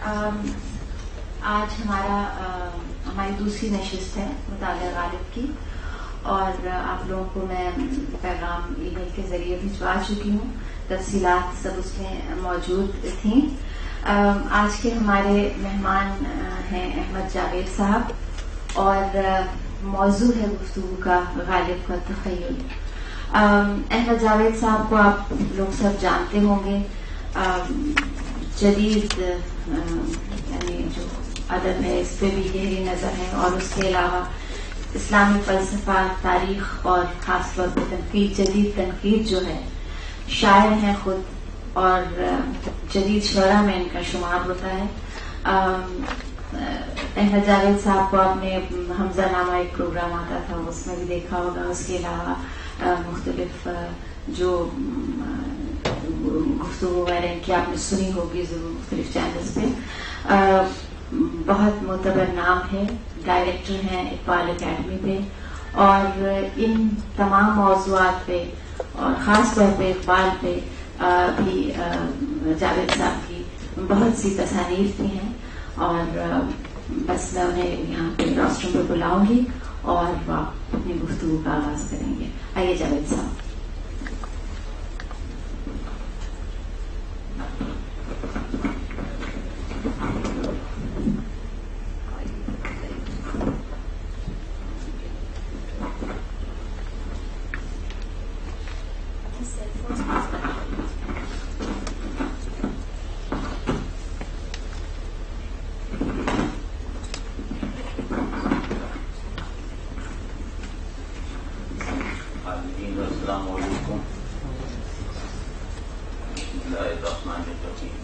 آج ہماری دوسری نشست ہے مطالعہ غالب کی، اور آپ لوگوں کو میں پیغام ای میل کے ذریعے بھجوا چکی ہوں، تفصیلات سب اس میں موجود تھیں۔ آج کے ہمارے مہمان ہیں احمد جاوید صاحب، اور موضوع ہے گفتگو کا غالب کا تخیل۔ احمد جاوید صاحب کو آپ لوگ سب جانتے ہوں گے، جدید یعنی جو ادب ہے اس پہ بھی گہری نظر ہے، اور اس کے علاوہ اسلامی فلسفہ، تاریخ اور خاص طور پر تنقید، جدید تنقید جو ہے، شاعر ہیں خود، اور جدید شعراء میں ان کا شمار ہوتا ہے۔ احمد جاوید صاحب کو آپ نے حمزہ نامہ ایک پروگرام آتا تھا اس میں بھی دیکھا ہوگا، اس کے علاوہ مختلف جو گفتگو وغیرہ کی آپ نے سنی ہوگی ضرور مختلف چینلز پہ۔ بہت معتبر نام ہے، ڈائریکٹر ہیں اقبال اکیڈمی پہ، اور ان تمام موضوعات پہ اور خاص طور پہ اقبال پہ بھی جاوید صاحب کی بہت سی تصانیف بھی ہیں، اور بس میں انہیں یہاں پہ روسٹر پہ بلاؤں گی اور وہ اپنی گفتگو کا آغاز کریں گے۔ آئیے جاوید صاحب۔ السلام علیکم، بسم اللہ الرحمن الرحیم۔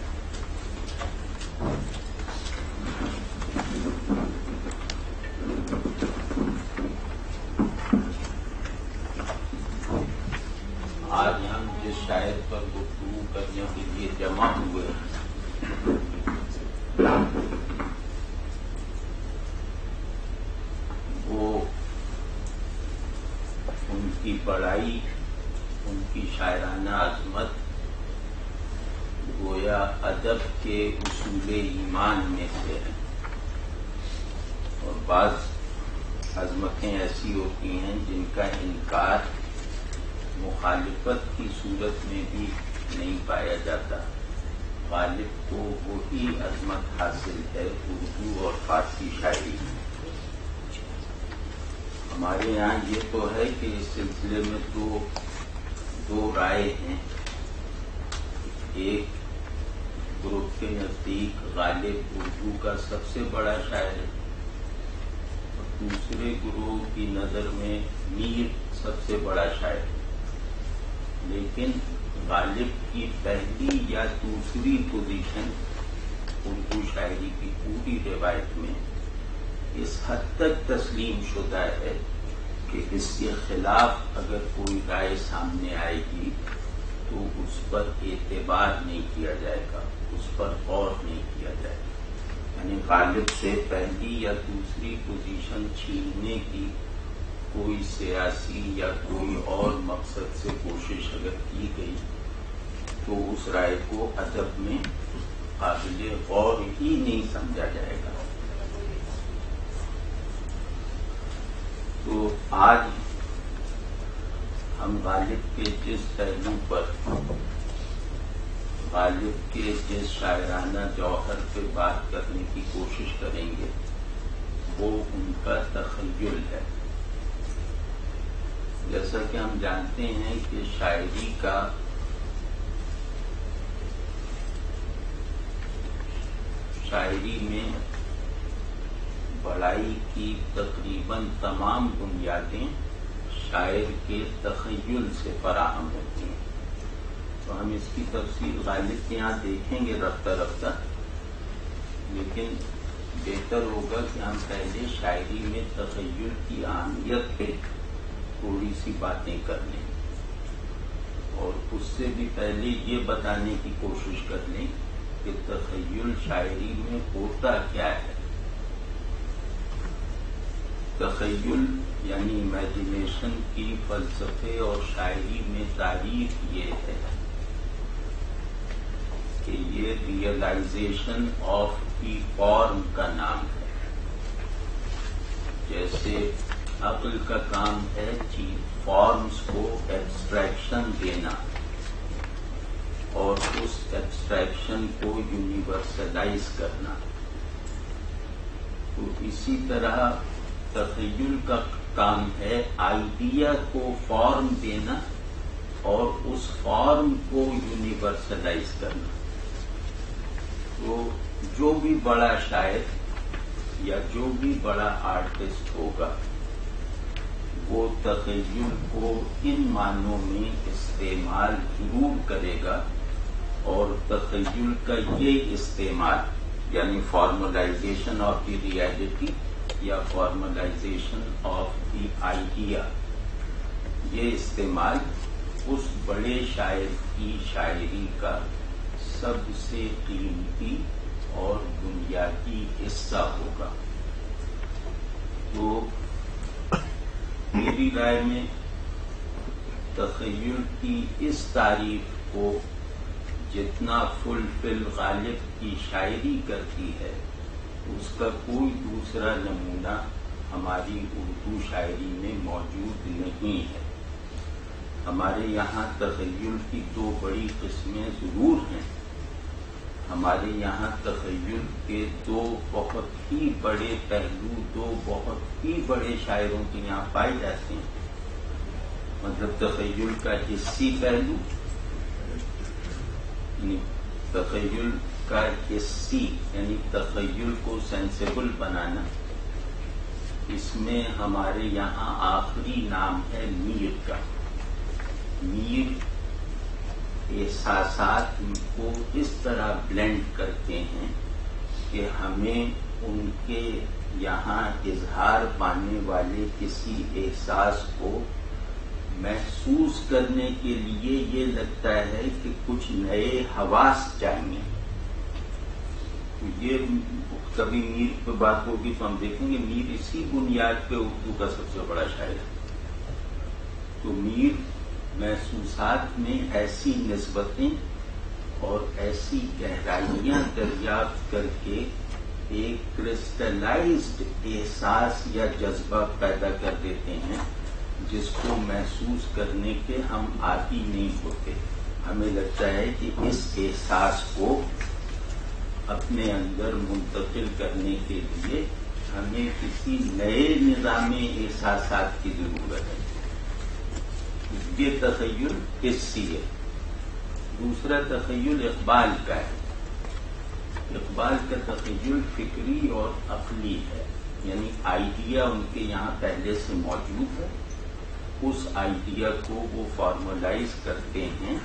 آج ہم جس شاعر پر گفتگو کرنے کے لیے جمع ہوئے وہ ان کی بڑائی، ان کی شاعرانہ عظمت گویا ادب کے اصول ایمان میں سے ہیں، اور بعض عظمتیں ایسی ہوتی ہیں جن کا انکار مخالفت کی صورت میں بھی نہیں پایا جاتا۔ غالب کو وہی عظمت حاصل ہے اردو اور فارسی شاعری میں۔ ہمارے یہاں یہ تو ہے کہ اس سلسلے میں دو رائے ہیں۔ ایک گروپ کے نزدیک غالب اردو کا سب سے بڑا شاعر ہے، اور دوسرے گروہ کی نظر میں میر سب سے بڑا شاعر ہے، لیکن غالب کی پہلی یا دوسری پوزیشن اردو شاعری کی پوری روایت میں اس حد تک تسلیم شدہ ہے کہ اس کے خلاف اگر کوئی رائے سامنے آئے گی تو اس پر اعتبار نہیں کیا جائے گا، اس پر غور نہیں کیا جائے گا۔ یعنی غالب سے پہلی یا دوسری پوزیشن چھیننے کی کوئی سیاسی یا کوئی اور مقصد سے کوشش اگر کی گئی تو اس رائے کو ادب میں قابل غور ہی نہیں سمجھا جائے گا۔ تو آج ہم غالب کے جس پہلو پر، غالب کے جس شاعرانہ جوہر پہ بات کرنے کی کوشش کریں گے وہ ان کا تخیل ہے۔ جیسا کہ ہم جانتے ہیں کہ شاعری میں بڑائی کی تقریباً تمام بنیادیں شاعر کے تخیل سے فراہم ہوتی ہیں۔ تو ہم اس کی تفصیل غالب کے یہاں دیکھیں گے رفتہ رفتہ، لیکن بہتر ہوگا کہ ہم پہلے شاعری میں تخیل کی اہمیت پہ تھوڑی سی باتیں کر لیں، اور اس سے بھی پہلے یہ بتانے کی کوشش کر لیں کہ تخیل شاعری میں ہوتا کیا ہے۔ تخیل یعنی امیجنیشن کی فلسفے اور شاعری میں تعریف یہ ہے کہ یہ ریئلائزیشن آف دی فارم کا نام ہے. جیسے عقل کا کام ہے فارمز کو ایبسٹریکشن دینا اور اس ایبسٹریکشن کو یونیورسلائز کرنا. تو اسی طرح تخیل کا کام ہے آئیڈیا کو فارم دینا اور اس فارم کو یونیورسلائز کرنا. تو جو بھی بڑا شاعر یا جو بھی بڑا آرٹسٹ ہوگا وہ تخیل کو ان معنوں میں استعمال ضرور کرے گا، اور تخیل کا یہ استعمال یعنی فارملائزیشن آف دی ریئلٹی یا فارملائزیشن آف دی آئیڈیا، یہ استعمال اس بڑے شاعر کی شاعری کا سب سے قیمتی اور بنیادی حصہ ہوگا. تو میری رائے میں تخیل کی اس تعریف کو جتنا فل غالب کی شاعری کرتی ہے اس کا کوئی دوسرا نمونہ ہماری اردو شاعری میں موجود نہیں ہے. ہمارے یہاں تخیل کی دو بڑی قسمیں ضرور ہیں. ہمارے یہاں تخیل کے دو بہت ہی بڑے پہلو، دو بہت ہی بڑے شاعروں کے یہاں پائے جاتے ہیں. مطلب تخیل کا حصی پہلو، تخیل کا حصی یعنی تخیل کو سینسیبل بنانا، اس میں ہمارے یہاں آخری نام ہے میر کا. میر احساسات کو اس طرح بلینڈ کرتے ہیں کہ ہمیں ان کے یہاں اظہار پانے والے کسی احساس کو محسوس کرنے کے لیے یہ لگتا ہے کہ کچھ نئے حواس چاہیے. یہ کبھی میر پہ بات ہوگی تو ہم دیکھیں گے میر اسی بنیاد پہ اردو کا سب سے بڑا شاعر ہے. تو میر محسوسات میں ایسی نسبتیں اور ایسی گہرائیاں دریافت کر کے ایک کرسٹلائزڈ احساس یا جذبہ پیدا کر دیتے ہیں جس کو محسوس کرنے کے ہم عادی نہیں ہوتے. ہمیں لگتا ہے کہ اس احساس کو اپنے اندر منتقل کرنے کے لیے ہمیں کسی نئے نظام احساسات کی ضرورت ہے. یہ تخیل حصی ہے. دوسرا تخیل اقبال کا ہے. اقبال کا تخیل فکری اور عقلی ہے، یعنی آئیڈیا ان کے یہاں پہلے سے موجود ہے. اس آئیڈیا کو وہ فارملائز کرتے ہیں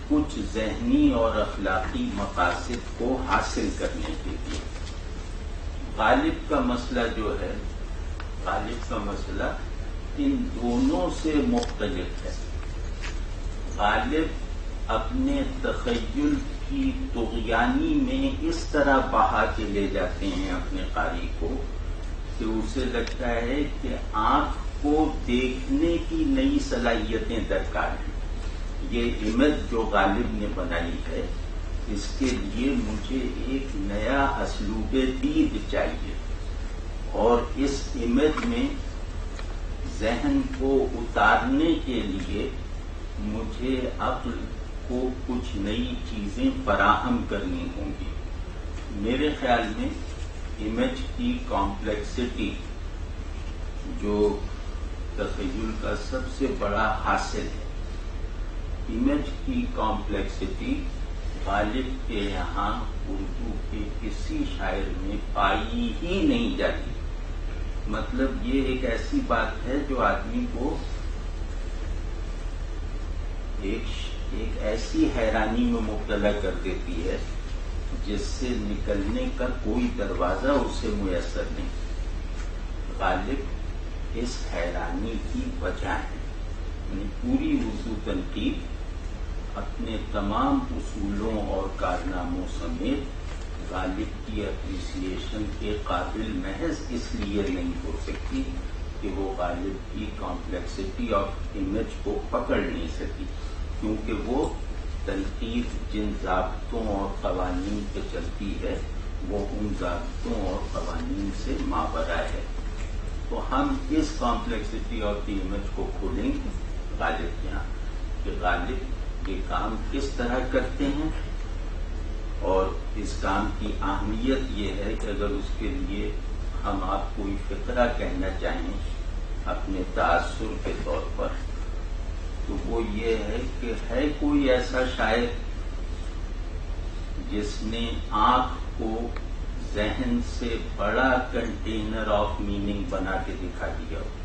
کچھ ذہنی اور اخلاقی مقاصد کو حاصل کرنے کے لیے. غالب کا مسئلہ جو ہے، غالب کا مسئلہ ان دونوں سے مختلف ہے. غالب اپنے تخیل کی طغیانی میں اس طرح بہا کے لے جاتے ہیں اپنے قاری کو کہ اسے لگتا ہے کہ آنکھ کو دیکھنے کی نئی صلاحیتیں درکار ہیں. یہ امیج جو غالب نے بنائی ہے اس کے لیے مجھے ایک نیا اسلوب دید چاہیے، اور اس امیج میں ذہن کو اتارنے کے لیے مجھے عقل کو کچھ نئی چیزیں فراہم کرنی ہوں گی. میرے خیال میں امیج کی کمپلیکسٹی جو تخیل کا سب سے بڑا حاصل ہے، امیج کی کمپلیکسٹی غالب کے یہاں اردو کے کسی شاعر میں پائی ہی نہیں جاتی. مطلب یہ ایک ایسی بات ہے جو آدمی کو ایک ایسی حیرانی میں مبتلا کر دیتی ہے جس سے نکلنے کا کوئی دروازہ اسے میسر نہیں. غالب اس حیرانی کی وجہ ہے. یعنی پوری اردو تنقید اپنے تمام اصولوں اور کارناموں سمیت غالب کی اپریسیشن کے قابل محض اس لیے نہیں ہو سکتی کہ وہ غالب کی کمپلیکسٹی آف امیج کو پکڑ نہیں سکی، کیونکہ وہ تنقید جن ضابطوں اور قوانین پہ چلتی ہے وہ ان ضابطوں اور قوانین سے ماورا ہے. تو ہم اس کمپلیکسٹی آف دی امیج کو کھولیں گے غالب کے یہاں کہ غالب یہ کام کس طرح کرتے ہیں، اور اس کام کی اہمیت یہ ہے کہ اگر اس کے لیے ہم آپ کوئی فقرہ کہنا چاہیں اپنے تاثر کے طور پر، تو وہ یہ ہے کہ ہے کوئی ایسا شاعر جس نے آنکھ کو ذہن سے بڑا کنٹینر آف میننگ بنا کے دکھا دیا ہو؟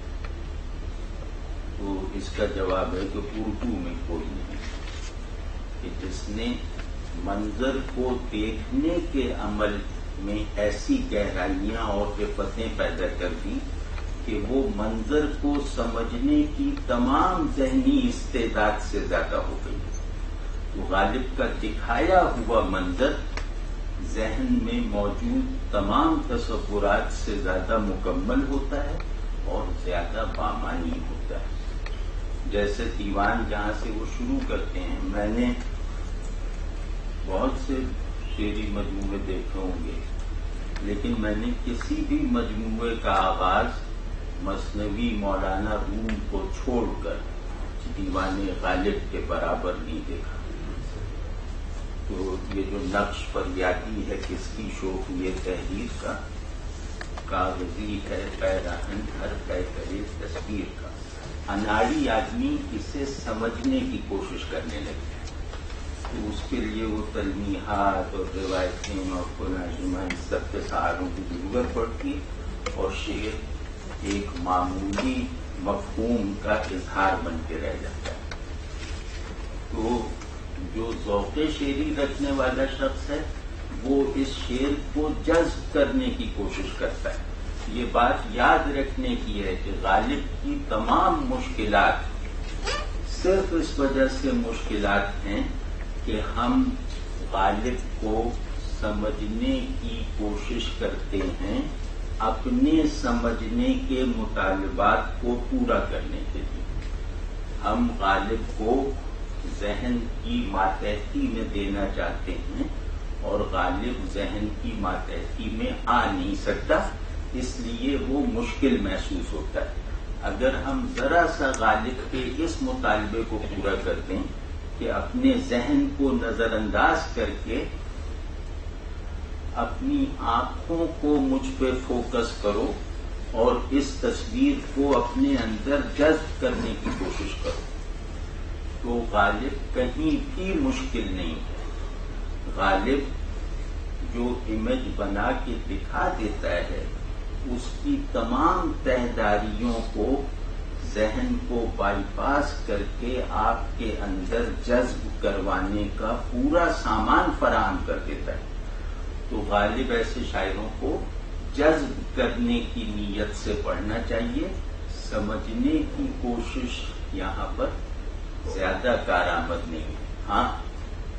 تو اس کا جواب ہے کہ اردو میں کوئی نہیں، کہ جس نے منظر کو دیکھنے کے عمل میں ایسی گہرائیاں اور رفتیں پیدا کر دی کہ وہ منظر کو سمجھنے کی تمام ذہنی استعداد سے زیادہ ہو گئی. تو غالب کا دکھایا ہوا منظر ذہن میں موجود تمام تصورات سے زیادہ مکمل ہوتا ہے اور زیادہ بامانی ہوتا ہے. جیسے دیوان جہاں سے وہ شروع کرتے ہیں، میں نے بہت سے شعری مجموعے دیکھے ہوں گے، لیکن میں نے کسی بھی مجموعے کا آغاز مثنوی مولانا روم کو چھوڑ کر دیوان غالب کے برابر نہیں دیکھا. تو یہ جو نقش پر یادی ہے کس کی شوق یہ تحریر کا، کاغذی ہے پیراہن ہر پہ کرے تصویر کا. اناڑی آدمی اسے سمجھنے کی کوشش کرنے لگے، تو اس کے لیے وہ تلمیحات اور روایتیں اور قرآن ان سب کے سہاروں کی ضرورت پڑتی ہے، اور شعر ایک معمولی مفہوم کا اظہار بن کے رہ جاتا ہے. تو جو ذوق شعری رکھنے والا شخص ہے وہ اس شعر کو جذب کرنے کی کوشش کرتا ہے. یہ بات یاد رکھنے کی ہے کہ غالب کی تمام مشکلات صرف اس وجہ سے مشکلات ہیں کہ ہم غالب کو سمجھنے کی کوشش کرتے ہیں اپنے سمجھنے کے مطالبات کو پورا کرنے کے لیے. ہم غالب کو ذہن کی ماتحتی میں دینا چاہتے ہیں اور غالب ذہن کی ماتحتی میں آ نہیں سکتا، اس لیے وہ مشکل محسوس ہوتا ہے. اگر ہم ذرا سا غالب کے اس مطالبے کو پورا کر دیں کہ اپنے ذہن کو نظر انداز کر کے اپنی آنکھوں کو مجھ پہ فوکس کرو اور اس تصویر کو اپنے اندر جذب کرنے کی کوشش کرو، تو غالب کہیں بھی مشکل نہیں ہے. غالب جو امیج بنا کے دکھا دیتا ہے اس کی تمام تہداریوں کو ذہن کو بائی پاس کر کے آپ کے اندر جذب کروانے کا پورا سامان فراہم کر دیتا ہے. تو غالب ایسے شاعروں کو جذب کرنے کی نیت سے پڑھنا چاہیے. سمجھنے کی کوشش یہاں پر زیادہ کارآمد نہیں ہے. ہاں،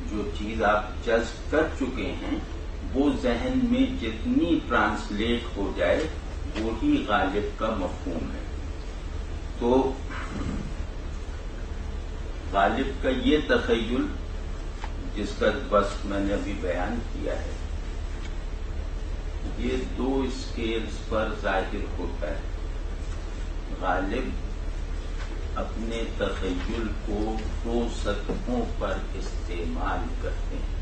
جو چیز آپ جذب کر چکے ہیں وہ ذہن میں جتنی ٹرانسلیٹ ہو جائے وہی غالب کا مفہوم ہے. تو غالب کا یہ تخیل جس کا بس میں نے ابھی بیان کیا ہے، یہ دو اسکیلز پر ظاہر ہوتا ہے. غالب اپنے تخیل کو دو سطحوں پر استعمال کرتے ہیں.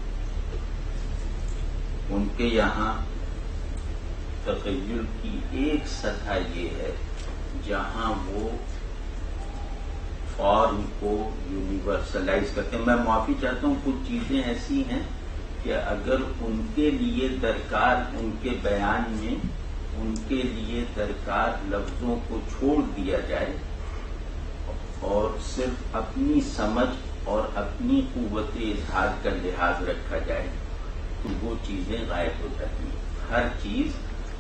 ان کے یہاں تخیل کی ایک سطح یہ ہے جہاں وہ فارم کو یونیورسلائز کرتے ہیں. میں معافی چاہتا ہوں، کچھ چیزیں ایسی ہیں کہ اگر ان کے لیے درکار ان کے بیان میں ان کے لیے درکار لفظوں کو چھوڑ دیا جائے اور صرف اپنی سمجھ اور اپنی قوت اظہار کا لحاظ رکھا جائے تو وہ چیزیں غائب ہو جاتی ہیں. ہر چیز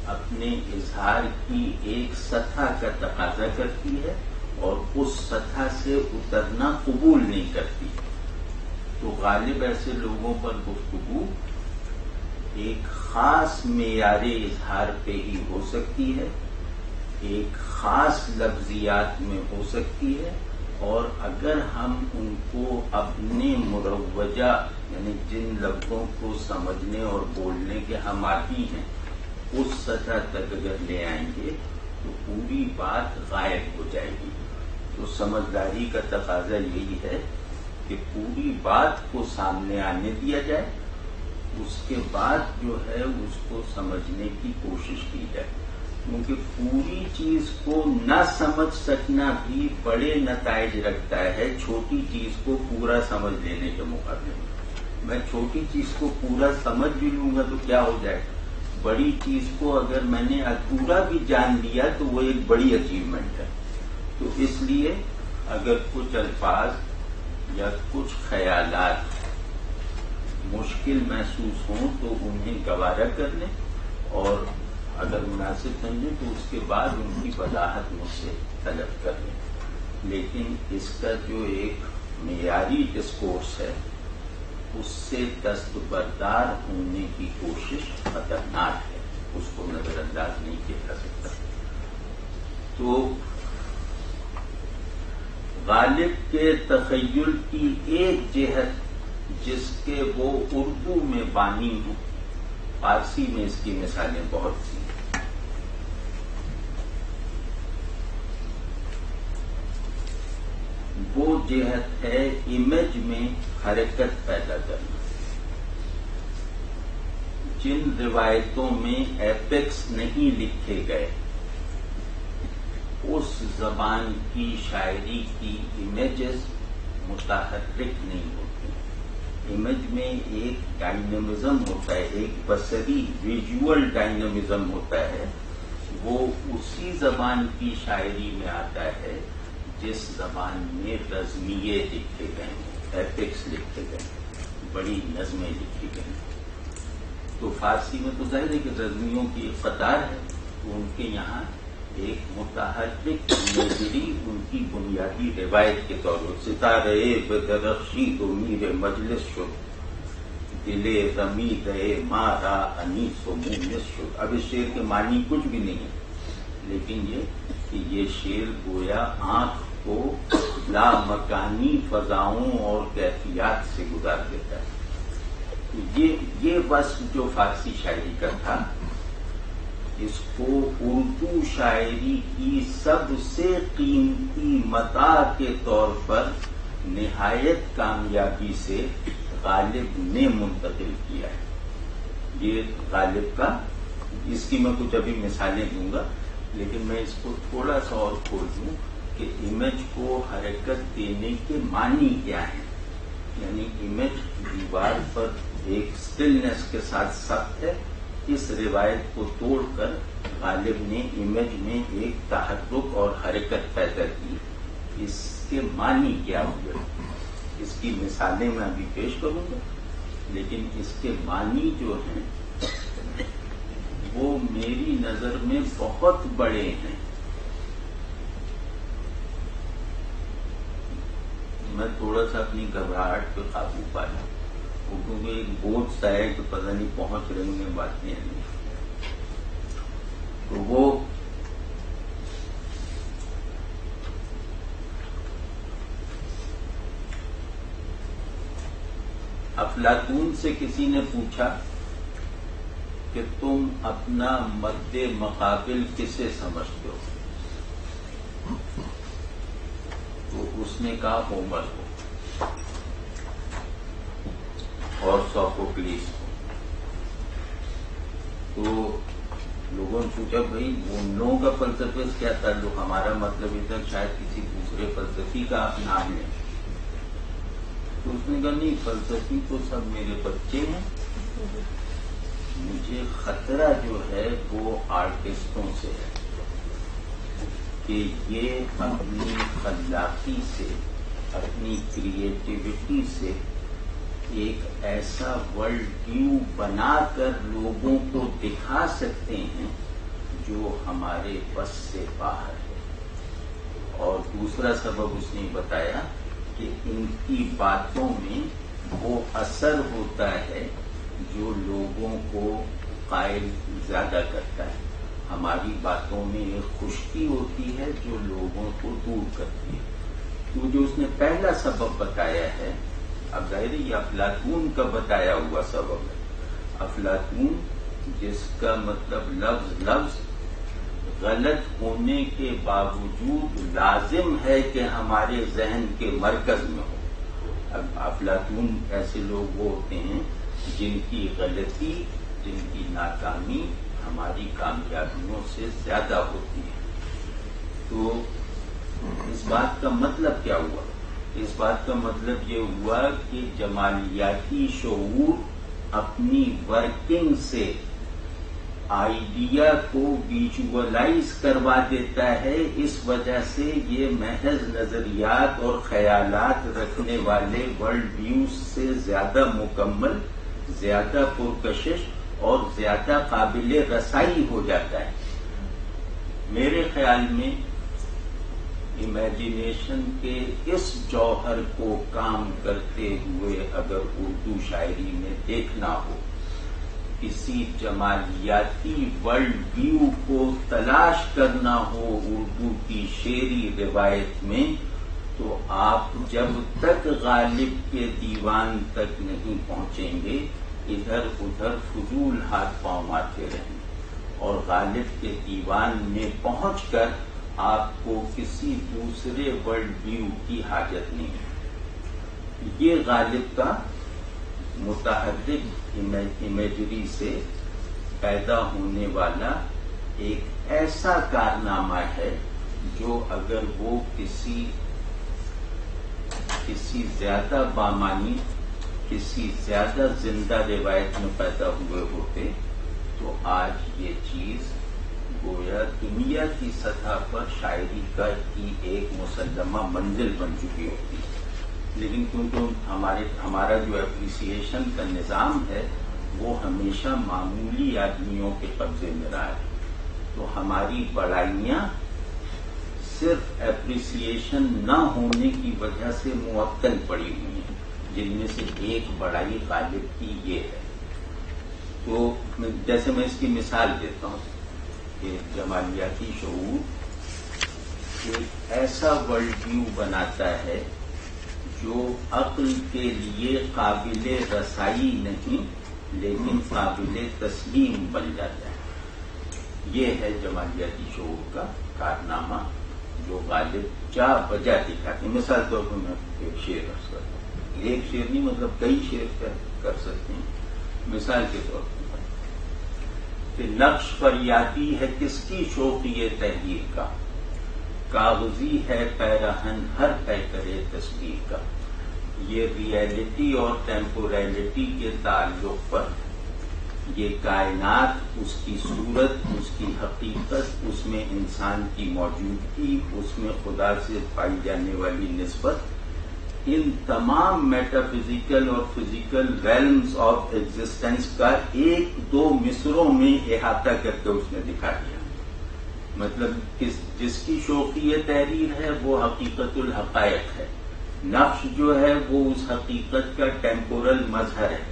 اپنے اظہار کی ایک سطح کا تقاضا کرتی ہے اور اس سطح سے اترنا قبول نہیں کرتی. تو غالب ایسے لوگوں پر گفتگو ایک خاص معیار اظہار پہ ہی ہو سکتی ہے، ایک خاص لفظیات میں ہو سکتی ہے اور اگر ہم ان کو اپنے مروجہ یعنی جن لفظوں کو سمجھنے اور بولنے کے ہم عادی ہیں اس سطح تک اگر لے آئیں گے تو پوری بات غائب ہو جائے گی. تو سمجھداری کا تقاضا یہی ہے کہ پوری بات کو سامنے آنے دیا جائے, اس کے بعد جو ہے اس کو سمجھنے کی کوشش کی جائے, کیونکہ پوری چیز کو نہ سمجھ سکنا بھی بڑے نتائج رکھتا ہے چھوٹی چیز کو پورا سمجھ لینے کے مقابلے میں. میں چھوٹی چیز کو پورا سمجھ بھی لوں گا تو کیا ہو جائے گا, بڑی چیز کو اگر میں نے ادھورا بھی جان لیا تو وہ ایک بڑی اچیومنٹ ہے. تو اس لیے اگر کچھ الفاظ یا کچھ خیالات مشکل محسوس ہوں تو انہیں گوارا کر لیں, اور اگر مناسب سمجھیں تو اس کے بعد ان کی وضاحت مجھ سے طلب کر لیں. لیکن اس کا جو ایک معیاری ڈسکورس ہے اس سے دستبردار ہونے کی کوشش خطرناک ہے, اس کو نظر انداز نہیں کیا جا سکتا. تو غالب کے تخیل کی ایک جہت جس کے وہ اردو میں بانی ہوں, فارسی میں اس کی مثالیں بہت سی ہیں. وہ جہت ہے امیج میں حرکت پیدا کرنا. جن روایتوں میں ایپیکس نہیں لکھے گئے اس زبان کی شاعری کی امیجز متحرک نہیں ہوتی. امیج میں ایک ڈائنامزم ہوتا ہے, ایک بصری ویژول ڈائنامزم ہوتا ہے, وہ اسی زبان کی شاعری میں آتا ہے جس زبان میں رزمیے لکھے گئے ہیں, ایپکس لکھے گئے ہیں, بڑی نظمیں لکھی گئی ہیں. تو فارسی میں تو ظاہر ہے کہ رزمیوں کی ایک قطار ہے, تو ان کے یہاں ایک متحرک نظری ان کی بنیادی روایت کے طور پر ستارے بدرخشی تو میر مجلس شد, دلے رمی گئے مارا انیس و مونس شد. اب اس شعر کے معنی کچھ بھی نہیں ہے, لیکن یہ کہ یہ شعر گویا آنکھ کو لامکانی فضاؤں اور کیفیات سے گزار دیتا ہے. یہ وصف جو فارسی شاعری کا تھا, اس کو اردو شاعری کی سب سے قیمتی متاع کے طور پر نہایت کامیابی سے غالب نے منتقل کیا ہے. یہ غالب کا, اس کی میں کچھ ابھی مثالیں دوں گا, لیکن میں اس کو تھوڑا سا اور کھول دوں کہ امیج کو حرکت دینے کے معنی کیا ہیں. یعنی امیج دیوار پر ایک سٹلنس کے ساتھ ثبت ہے, اس روایت کو توڑ کر غالب نے امیج میں ایک تحرک اور حرکت پیدا کی. اس کے معنی کیا ہوئے, اس کی مثالیں میں ابھی پیش کروں گا, لیکن اس کے معنی جو ہیں وہ میری نظر میں بہت بڑے ہیں. میں تھوڑا سا اپنی گھبراہٹ پہ قابو پایا, اردو میں ایک بوجھ سا ہے کہ پتہ نہیں پہنچ رہی ہیں باتیں نہیں. تو وہ افلاطون سے کسی نے پوچھا کہ تم اپنا مد مقابل کسے سمجھتے ہو, تو اس نے کہا ہومر کو اور سوفوکلیس کو. تو لوگوں نے پوچھا بھائی ان لوگوں کا فلسفے سے کیا تعلق, ہمارا مطلب ادھر شاید کسی دوسرے فلسفی کا آپ نام لیں. تو اس نے کہا نہیں, فلسفی تو سب میرے بچے ہیں, مجھے خطرہ جو ہے وہ آرٹسٹوں سے ہے کہ یہ اپنی خلاقی سے, اپنی کریٹیوٹی سے ایک ایسا ورلڈ ویو بنا کر لوگوں کو دکھا سکتے ہیں جو ہمارے بس سے باہر ہے. اور دوسرا سبب اس نے بتایا کہ ان کی باتوں میں وہ اثر ہوتا ہے جو لوگوں کو قائل زیادہ کرتا ہے. ہماری باتوں میں ایک خشکی ہوتی ہے جو لوگوں کو دور کرتی ہے. تو جو اس نے پہلا سبب بتایا ہے، اب ظاہر یہ افلاطون کا بتایا ہوا سبب ہے. افلاطون جس کا مطلب لفظ غلط ہونے کے باوجود لازم ہے کہ ہمارے ذہن کے مرکز میں ہو. اب افلاطون ایسے لوگ وہ ہوتے ہیں جن کی غلطی، جن کی ناکامی ہماری کامیابیوں سے زیادہ ہوتی ہے. تو اس بات کا مطلب کیا ہوا؟ اس بات کا مطلب یہ ہوا کہ جمالیاتی شعور اپنی ورکنگ سے آئیڈیا کو ویژولائز کروا دیتا ہے. اس وجہ سے یہ محض نظریات اور خیالات رکھنے والے ورلڈ ویوز سے زیادہ مکمل، زیادہ پرکشش اور زیادہ قابل رسائی ہو جاتا ہے. میرے خیال میں امیجنیشن کے اس جوہر کو کام کرتے ہوئے اگر اردو شاعری میں دیکھنا ہو، کسی جمالیاتی ورلڈ ویو کو تلاش کرنا ہو اردو کی شعری روایت میں، تو آپ جب تک غالب کے دیوان تک نہیں پہنچیں گے ادھر ادھر فضول ہاتھ پاؤں مارتے رہیں. اور غالب کے دیوان میں پہنچ کر آپ کو کسی دوسرے ورلڈ ویو کی حاجت نہیں ہے. یہ غالب کا متحرک امیجری سے پیدا ہونے والا ایک ایسا کارنامہ ہے جو اگر وہ کسی زیادہ بامانی، کسی زیادہ زندہ روایت میں پیدا ہوئے ہوتے تو آج یہ چیز گویا دنیا کی سطح پر شاعری کی ایک مسلمہ منزل بن چکی ہوتی. لیکن کیونکہ ہمارا جو اپریسیشن کا نظام ہے وہ ہمیشہ معمولی آدمیوں کے قبضے میں رہا ہے، تو ہماری بڑائیاں صرف اپریسیشن نہ ہونے کی وجہ سے معطل پڑی ہوئی ہیں، جن میں سے ایک بڑائی غالب کی یہ ہے. تو جیسے میں اس کی مثال دیتا ہوں کہ جمالیاتی شعور ایک ایسا ورلڈ ویو بناتا ہے جو عقل کے لیے قابل رسائی نہیں لیکن قابل تسلیم بن جاتا ہے. یہ ہے جمالیاتی شعور کا کارنامہ جو غالب جا بجا دکھاتے ہیں. مثال طور پر میں ایک شعر عرض کرتا ہوں، ایک شعر نہیں مطلب کئی شعر کر سکتے ہیں. مثال کے طور پر کہ نقش فریادی ہے کس کی شوقی تحریر کا، کاغذی ہے پیرہن ہر طے کرے تصویر کا. یہ ریئلٹی اور ٹیمپوریلٹی کے تعلق پر یہ کائنات، اس کی صورت، اس کی حقیقت، اس میں انسان کی موجودگی، اس میں خدا سے پائی جانے والی نسبت، ان تمام میٹا فزیکل اور فزیکل ریلمز آف ایگزسٹنس کا ایک دو مصروں میں احاطہ کر کے اس نے دکھا دیا. مطلب جس کی شوقی تحریر ہے وہ حقیقت الحقائق ہے، نقش جو ہے وہ اس حقیقت کا ٹیمپورل مظہر ہے،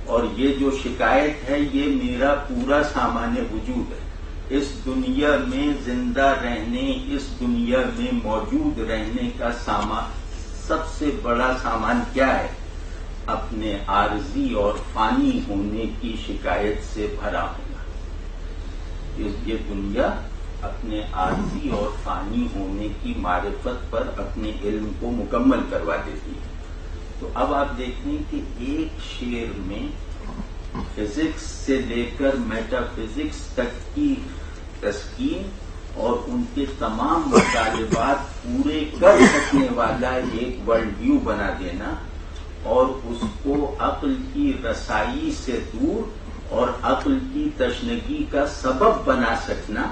اور یہ جو شکایت ہے یہ میرا پورا سامان وجود ہے. اس دنیا میں زندہ رہنے، اس دنیا میں موجود رہنے کا سب سے بڑا سامان کیا ہے؟ اپنے عارضی اور فانی ہونے کی شکایت سے بھرا ہونا. یہ دنیا اپنے عارضی اور فانی ہونے کی معرفت پر اپنے علم کو مکمل کروا دیتی ہے. تو اب آپ دیکھیں کہ ایک شعر میں فزکس سے لے کر میٹا فزکس تک کی تسکین اور ان کے تمام مطالبات پورے کر سکنے والا ایک ورلڈ ویو بنا دینا، اور اس کو عقل کی رسائی سے دور اور عقل کی تشنگی کا سبب بنا سکنا،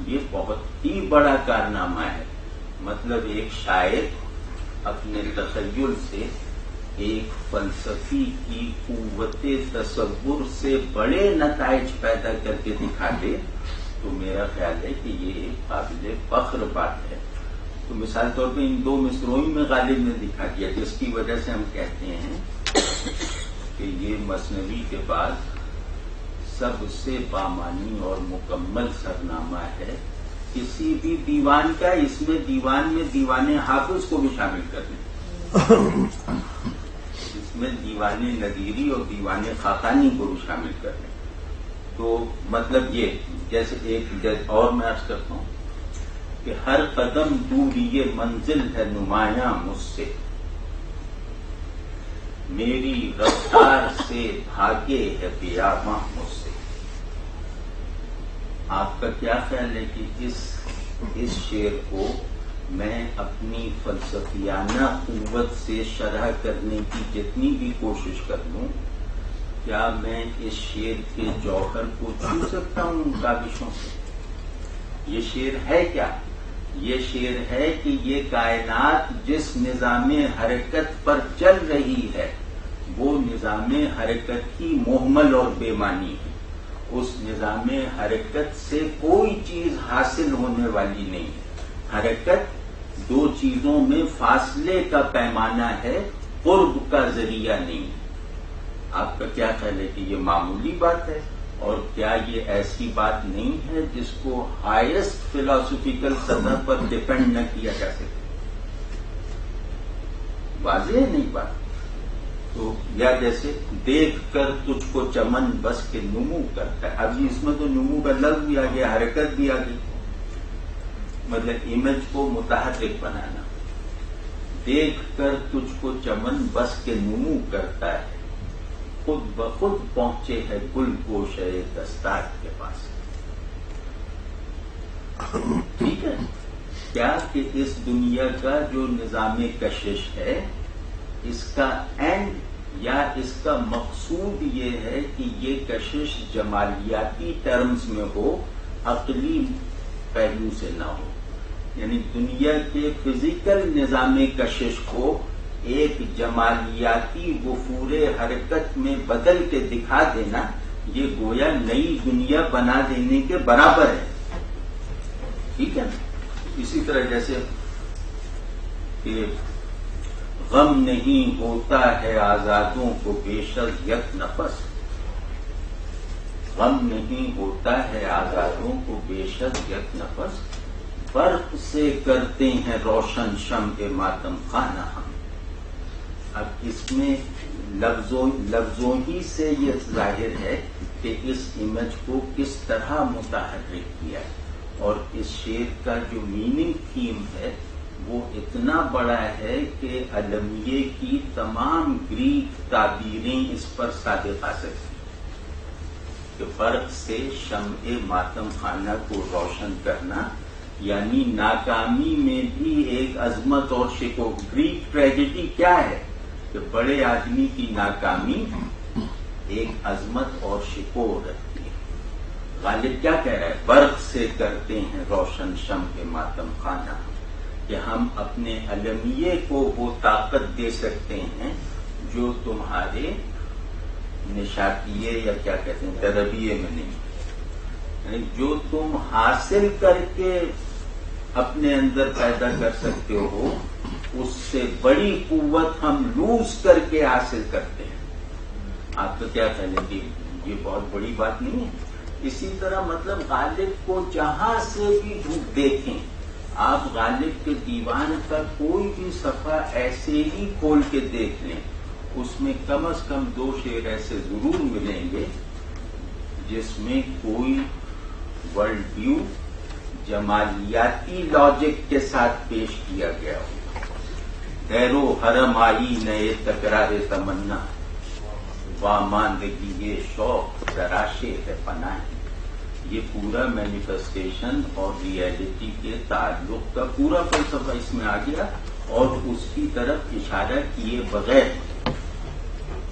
یہ بہت ہی بڑا کارنامہ ہے. مطلب ایک شاعر اپنے تخیل سے ایک فلسفی کی قوت تصور سے بڑے نتائج پیدا کر کے دکھا دے تو میرا خیال ہے کہ یہ ایک قابل فخر بات ہے. تو مثال طور پہ ان دو مصروں میں غالب نے دکھا دیا، جس کی وجہ سے ہم کہتے ہیں کہ یہ مثنوی کے بعد سب سے بامانی اور مکمل سرنامہ ہے کسی بھی دیوان کا، اس میں دیوان حافظ کو بھی شامل کر لیں، اس میں دیوان نظیری اور دیوان خاقانی کو بھی شامل کر لیں. تو مطلب یہ جیسے ایک اور میں عرض کرتا ہوں کہ ہر قدم دوری یہ منزل ہے نمایاں مجھ سے، میری رفتار سے بھاگے ہے بیاباں مجھ سے. آپ کا کیا خیال ہے کہ اس شعر کو میں اپنی فلسفیانہ قوت سے شرح کرنے کی جتنی بھی کوشش کر لوں، کیا میں اس شعر کے جوہر کو چھو سکتا ہوں ان کاوشوں سے؟ یہ شعر ہے کیا؟ یہ شعر ہے کہ یہ کائنات جس نظام حرکت پر چل رہی ہے وہ نظام حرکت ہی مہمل اور بے معنی ہے. اس نظام حرکت سے کوئی چیز حاصل ہونے والی نہیں ہے. حرکت دو چیزوں میں فاصلے کا پیمانہ ہے، قرب کا ذریعہ نہیں ہے. آپ کا کیا خیال ہے کہ یہ معمولی بات ہے؟ اور کیا یہ ایسی بات نہیں ہے جس کو ہائیسٹ فلاسفیکل سطح پر ڈیپینڈ نہ کیا جا سکے؟ واضح ہے نہیں بات؟ تو یا جیسے دیکھ کر تجھ کو چمن بس کے نمو کرتا ہے. اب اس میں تو نمو کا لفظ بھی آ گیا، حرکت بھی آ گئی، مطلب امیج کو متحرک بنانا. دیکھ کر تجھ کو چمن بس کے نمو کرتا ہے، خود بخود پہنچے ہے گل گوشے دستار کے پاس. ٹھیک ہے، کیا کہ اس دنیا کا جو نظام کشش ہے اس کا اینڈ یا اس کا مقصود یہ ہے کہ یہ کشش جمالیاتی ٹرمز میں ہو، عقلی پہلو سے نہ ہو. یعنی دنیا کے فزیکل نظام کشش کو ایک جمالیاتی وفور حرکت میں بدل کے دکھا دینا، یہ گویا نئی دنیا بنا دینے کے برابر ہے. ٹھیک ہے، اسی طرح جیسے کہ غم نہیں ہوتا ہے آزادوں کو بیشک یک نفس، غم نہیں ہوتا ہے آزادوں کو بیشک یک نفس، برق سے کرتے ہیں روشن شمع ماتم خانہ ہم. اب اس میں لفظوں ہی سے یہ ظاہر ہے کہ اس امیج کو کس طرح متحرک کیا ہے. اور اس شعر کا جو میننگ تھیم ہے وہ اتنا بڑا ہے کہ المیہ کی تمام گریک تعبیریں اس پر صادق آ سکتی ہیں کہ برق سے شمع ماتم خانہ کو روشن کرنا یعنی ناکامی میں بھی ایک عظمت اور شکوہ. گریک ٹریجڈی کیا ہے کہ بڑے آدمی کی ناکامی ایک عظمت اور شکوہ رکھتی ہے. غالب کیا کہہ رہا ہے؟ برق سے کرتے ہیں روشن شمع ماتم خانہ، کہ ہم اپنے المیہ کو وہ طاقت دے سکتے ہیں جو تمہارے نشاتیے یا کیا کہتے ہیں تربیے میں نہیں. یعنی جو تم حاصل کر کے اپنے اندر پیدا کر سکتے ہو اس سے بڑی قوت ہم لوز کر کے حاصل کرتے ہیں. آپ کا کیا خیال ہے کہ یہ بہت بڑی بات نہیں ہے؟ اسی طرح مطلب غالب کو جہاں سے بھی دیکھیں آپ، غالب کے دیوان کا کوئی بھی صفحہ ایسے ہی کھول کے دیکھ لیں، اس میں کم از کم 2 شعر ایسے ضرور ملیں گے جس میں کوئی ورلڈ ویو جمالیاتی لاجک کے ساتھ پیش کیا گیا ہو. دیرو حرم آئی نئے تکرار تمنا، واماندگی یہ شوق تراشے ہے پناہ. یہ پورا مینیفیسٹیشن اور ریئلٹی کے تعلق کا پورا فلسفہ اس میں آ گیا اور اس کی طرف اشارہ کیے بغیر.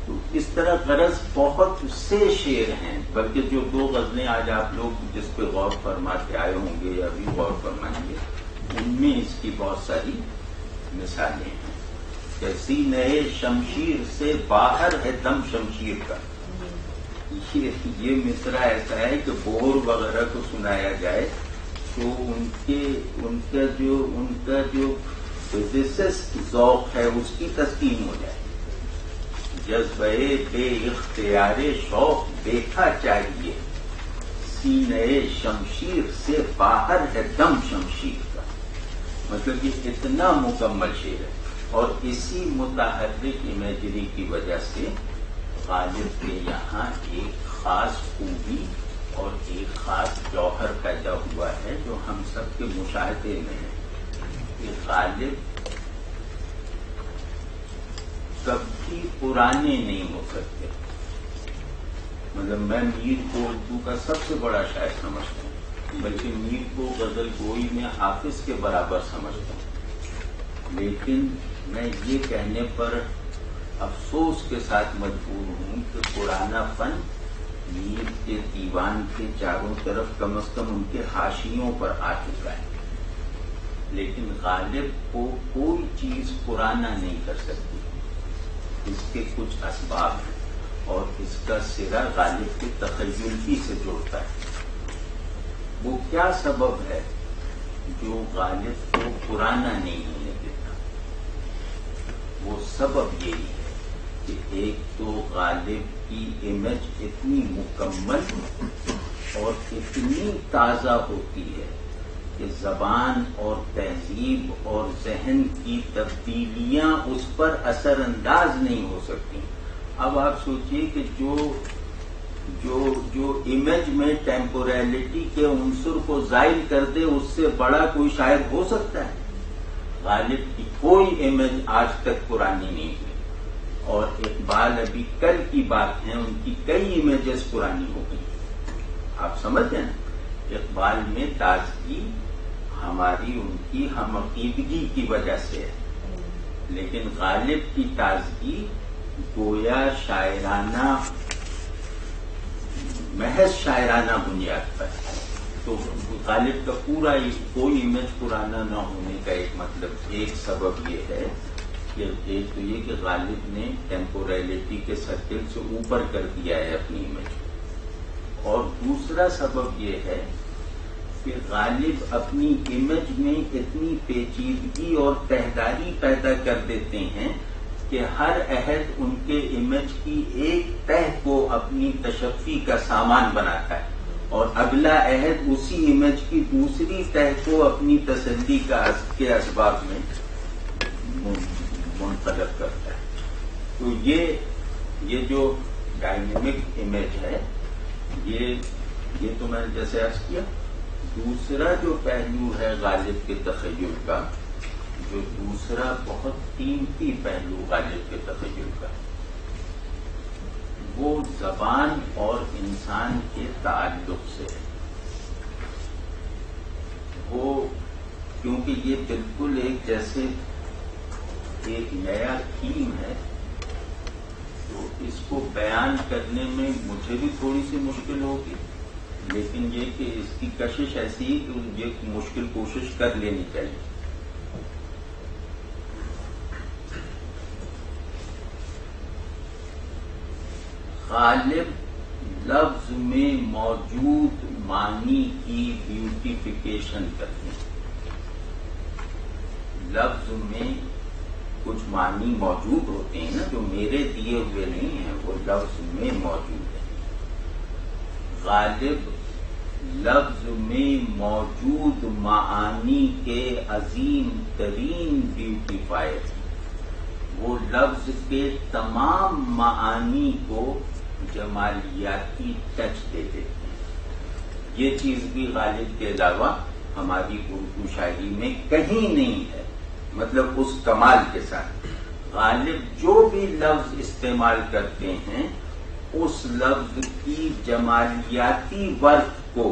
تو اس طرح غرض بہت سے شعر ہیں، بلکہ جو 2 غزلیں آج آپ لوگ جس پہ غور فرما کے آئے ہوں گے یا بھی غور فرمائیں گے ان میں اس کی بہت ساری مثالیں ہیں. کیسی نئے شمشیر سے باہر ہے دم شمشیر کا. یہ مصرع ایسا ہے کہ بور وغیرہ کو سنایا جائے تو ان کا جو فزسسٹ ذوق ہے اس کی تسکین ہو جائے. جذبے بے اختیار شوق دیکھا چاہیے، سینے شمشیر سے باہر ہے دم شمشیر کا. مطلب یہ اتنا مکمل شعر ہے. اور اسی متحرک امیجری کی وجہ سے غالب کے یہاں ایک خاص خوبی اور ایک خاص جوہر پیدا ہوا ہے جو ہم سب کے مشاہدے میں ہے کہ غالب کبھی پرانے نہیں ہو سکتے. مطلب میں میر کو اردو کا سب سے بڑا شاعر سمجھتا ہوں، بلکہ میر کو غزل گوئی میں حافظ کے برابر سمجھتا ہوں. لیکن میں یہ کہنے پر افسوس کے ساتھ مجبور ہوں کہ پرانا فن میر کے دیوان کے چاروں طرف کم از کم ان کے حاشیوں پر آ چکا ہے. لیکن غالب کو کوئی چیز پرانا نہیں کر سکتی. اس کے کچھ اسباب ہیں اور اس کا سرا غالب کے تخیل ہی سے جوڑتا ہے. وہ کیا سبب ہے جو غالب کو پرانا نہیں ہونے دیتا؟ وہ سبب یہی ہے کہ ایک تو غالب کی امیج اتنی مکمل اور اتنی تازہ ہوتی ہے کہ زبان اور تہذیب اور ذہن کی تبدیلیاں اس پر اثر انداز نہیں ہو سکتی. اب آپ سوچئے کہ جو امیج میں ٹیمپوریلٹی کے عنصر کو زائل کر دے اس سے بڑا کوئی شاعر ہو سکتا ہے؟ غالب کی کوئی امیج آج تک پرانی نہیں ہوئی. اور اقبال ابھی کل کی بات ہے، ان کی کئی امیجز پرانی ہو گئی. آپ سمجھتے ہیں اقبال میں تازگی ہماری ان کی ہم عقیدگی کی وجہ سے ہے، لیکن غالب کی تازگی گویا شاعرانہ محض شاعرانہ بنیاد پر. تو غالب کا پورا کوئی امیج پرانا نہ ہونے کا ایک مطلب ایک سبب یہ ہے کہ ایک تو یہ کہ غالب نے ٹیمپوریلٹی کے سرکل سے اوپر کر دیا ہے اپنی امیج. اور دوسرا سبب یہ ہے کہ غالب اپنی امیج میں اتنی پیچیدگی اور تہداری پیدا کر دیتے ہیں کہ ہر عہد ان کے امیج کی ایک تہ کو اپنی تشفی کا سامان بناتا ہے اور اگلا عہد اسی امیج کی دوسری تہ کو اپنی تسلی کے اسباب میں منتخب کرتا ہے. تو یہ جو ڈائنامک امیج ہے یہ تو میں نے جیسے عرض کیا. دوسرا جو پہلو ہے غالب کے تخیل کا، جو دوسرا بہت قیمتی پہلو غالب کے تخیل کا، وہ زبان اور انسان کے تعلق سے ہے. وہ کیونکہ یہ بالکل ایک جیسے ایک نیا تھیم ہے، تو اس کو بیان کرنے میں مجھے بھی تھوڑی سی مشکل ہوگی، لیکن یہ کہ اس کی کشش ایسی ہے کہ یہ مشکل کوشش کر لینی چاہیے. غالب لفظ میں موجود معنی کی بیوٹیفیکیشن کرتے ہیں. لفظ میں کچھ معنی موجود ہوتے ہیں نا جو میرے دیے ہوئے نہیں ہیں، وہ لفظ میں موجود ہیں. غالب لفظ میں موجود معانی کے عظیم ترین بیوٹیفائر ہیں. وہ لفظ کے تمام معانی کو جمالیاتی ٹچ دے دیتے ہیں. یہ چیز بھی غالب کے علاوہ ہماری اردو شاعری میں کہیں نہیں ہے. مطلب اس کمال کے ساتھ غالب جو بھی لفظ استعمال کرتے ہیں اس لفظ کی جمالیاتی ورث کو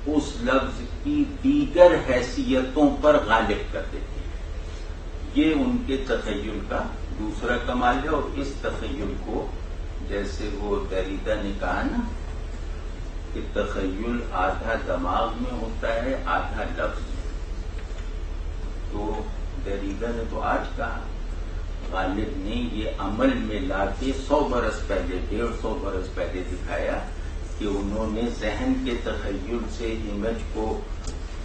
اس لفظ کی دیگر حیثیتوں پر غالب کر دیتے ہیں. یہ ان کے تخیل کا دوسرا کمال ہے. اور اس تخیل کو جیسے وہ دریدہ نے کہا نا کہ تخیل آدھا دماغ میں ہوتا ہے آدھا لفظ میں، تو دریدہ نے تو آج کہا، غالب نے یہ عمل میں لا کے 100 برس پہلے 150 برس پہلے دکھایا کہ انہوں نے ذہن کے تخیل سے امیج کو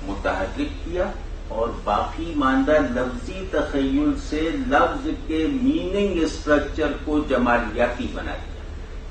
متحرک کیا اور باقی ماندہ لفظی تخیل سے لفظ کے میننگ اسٹرکچر کو جمالیاتی بنا دیا.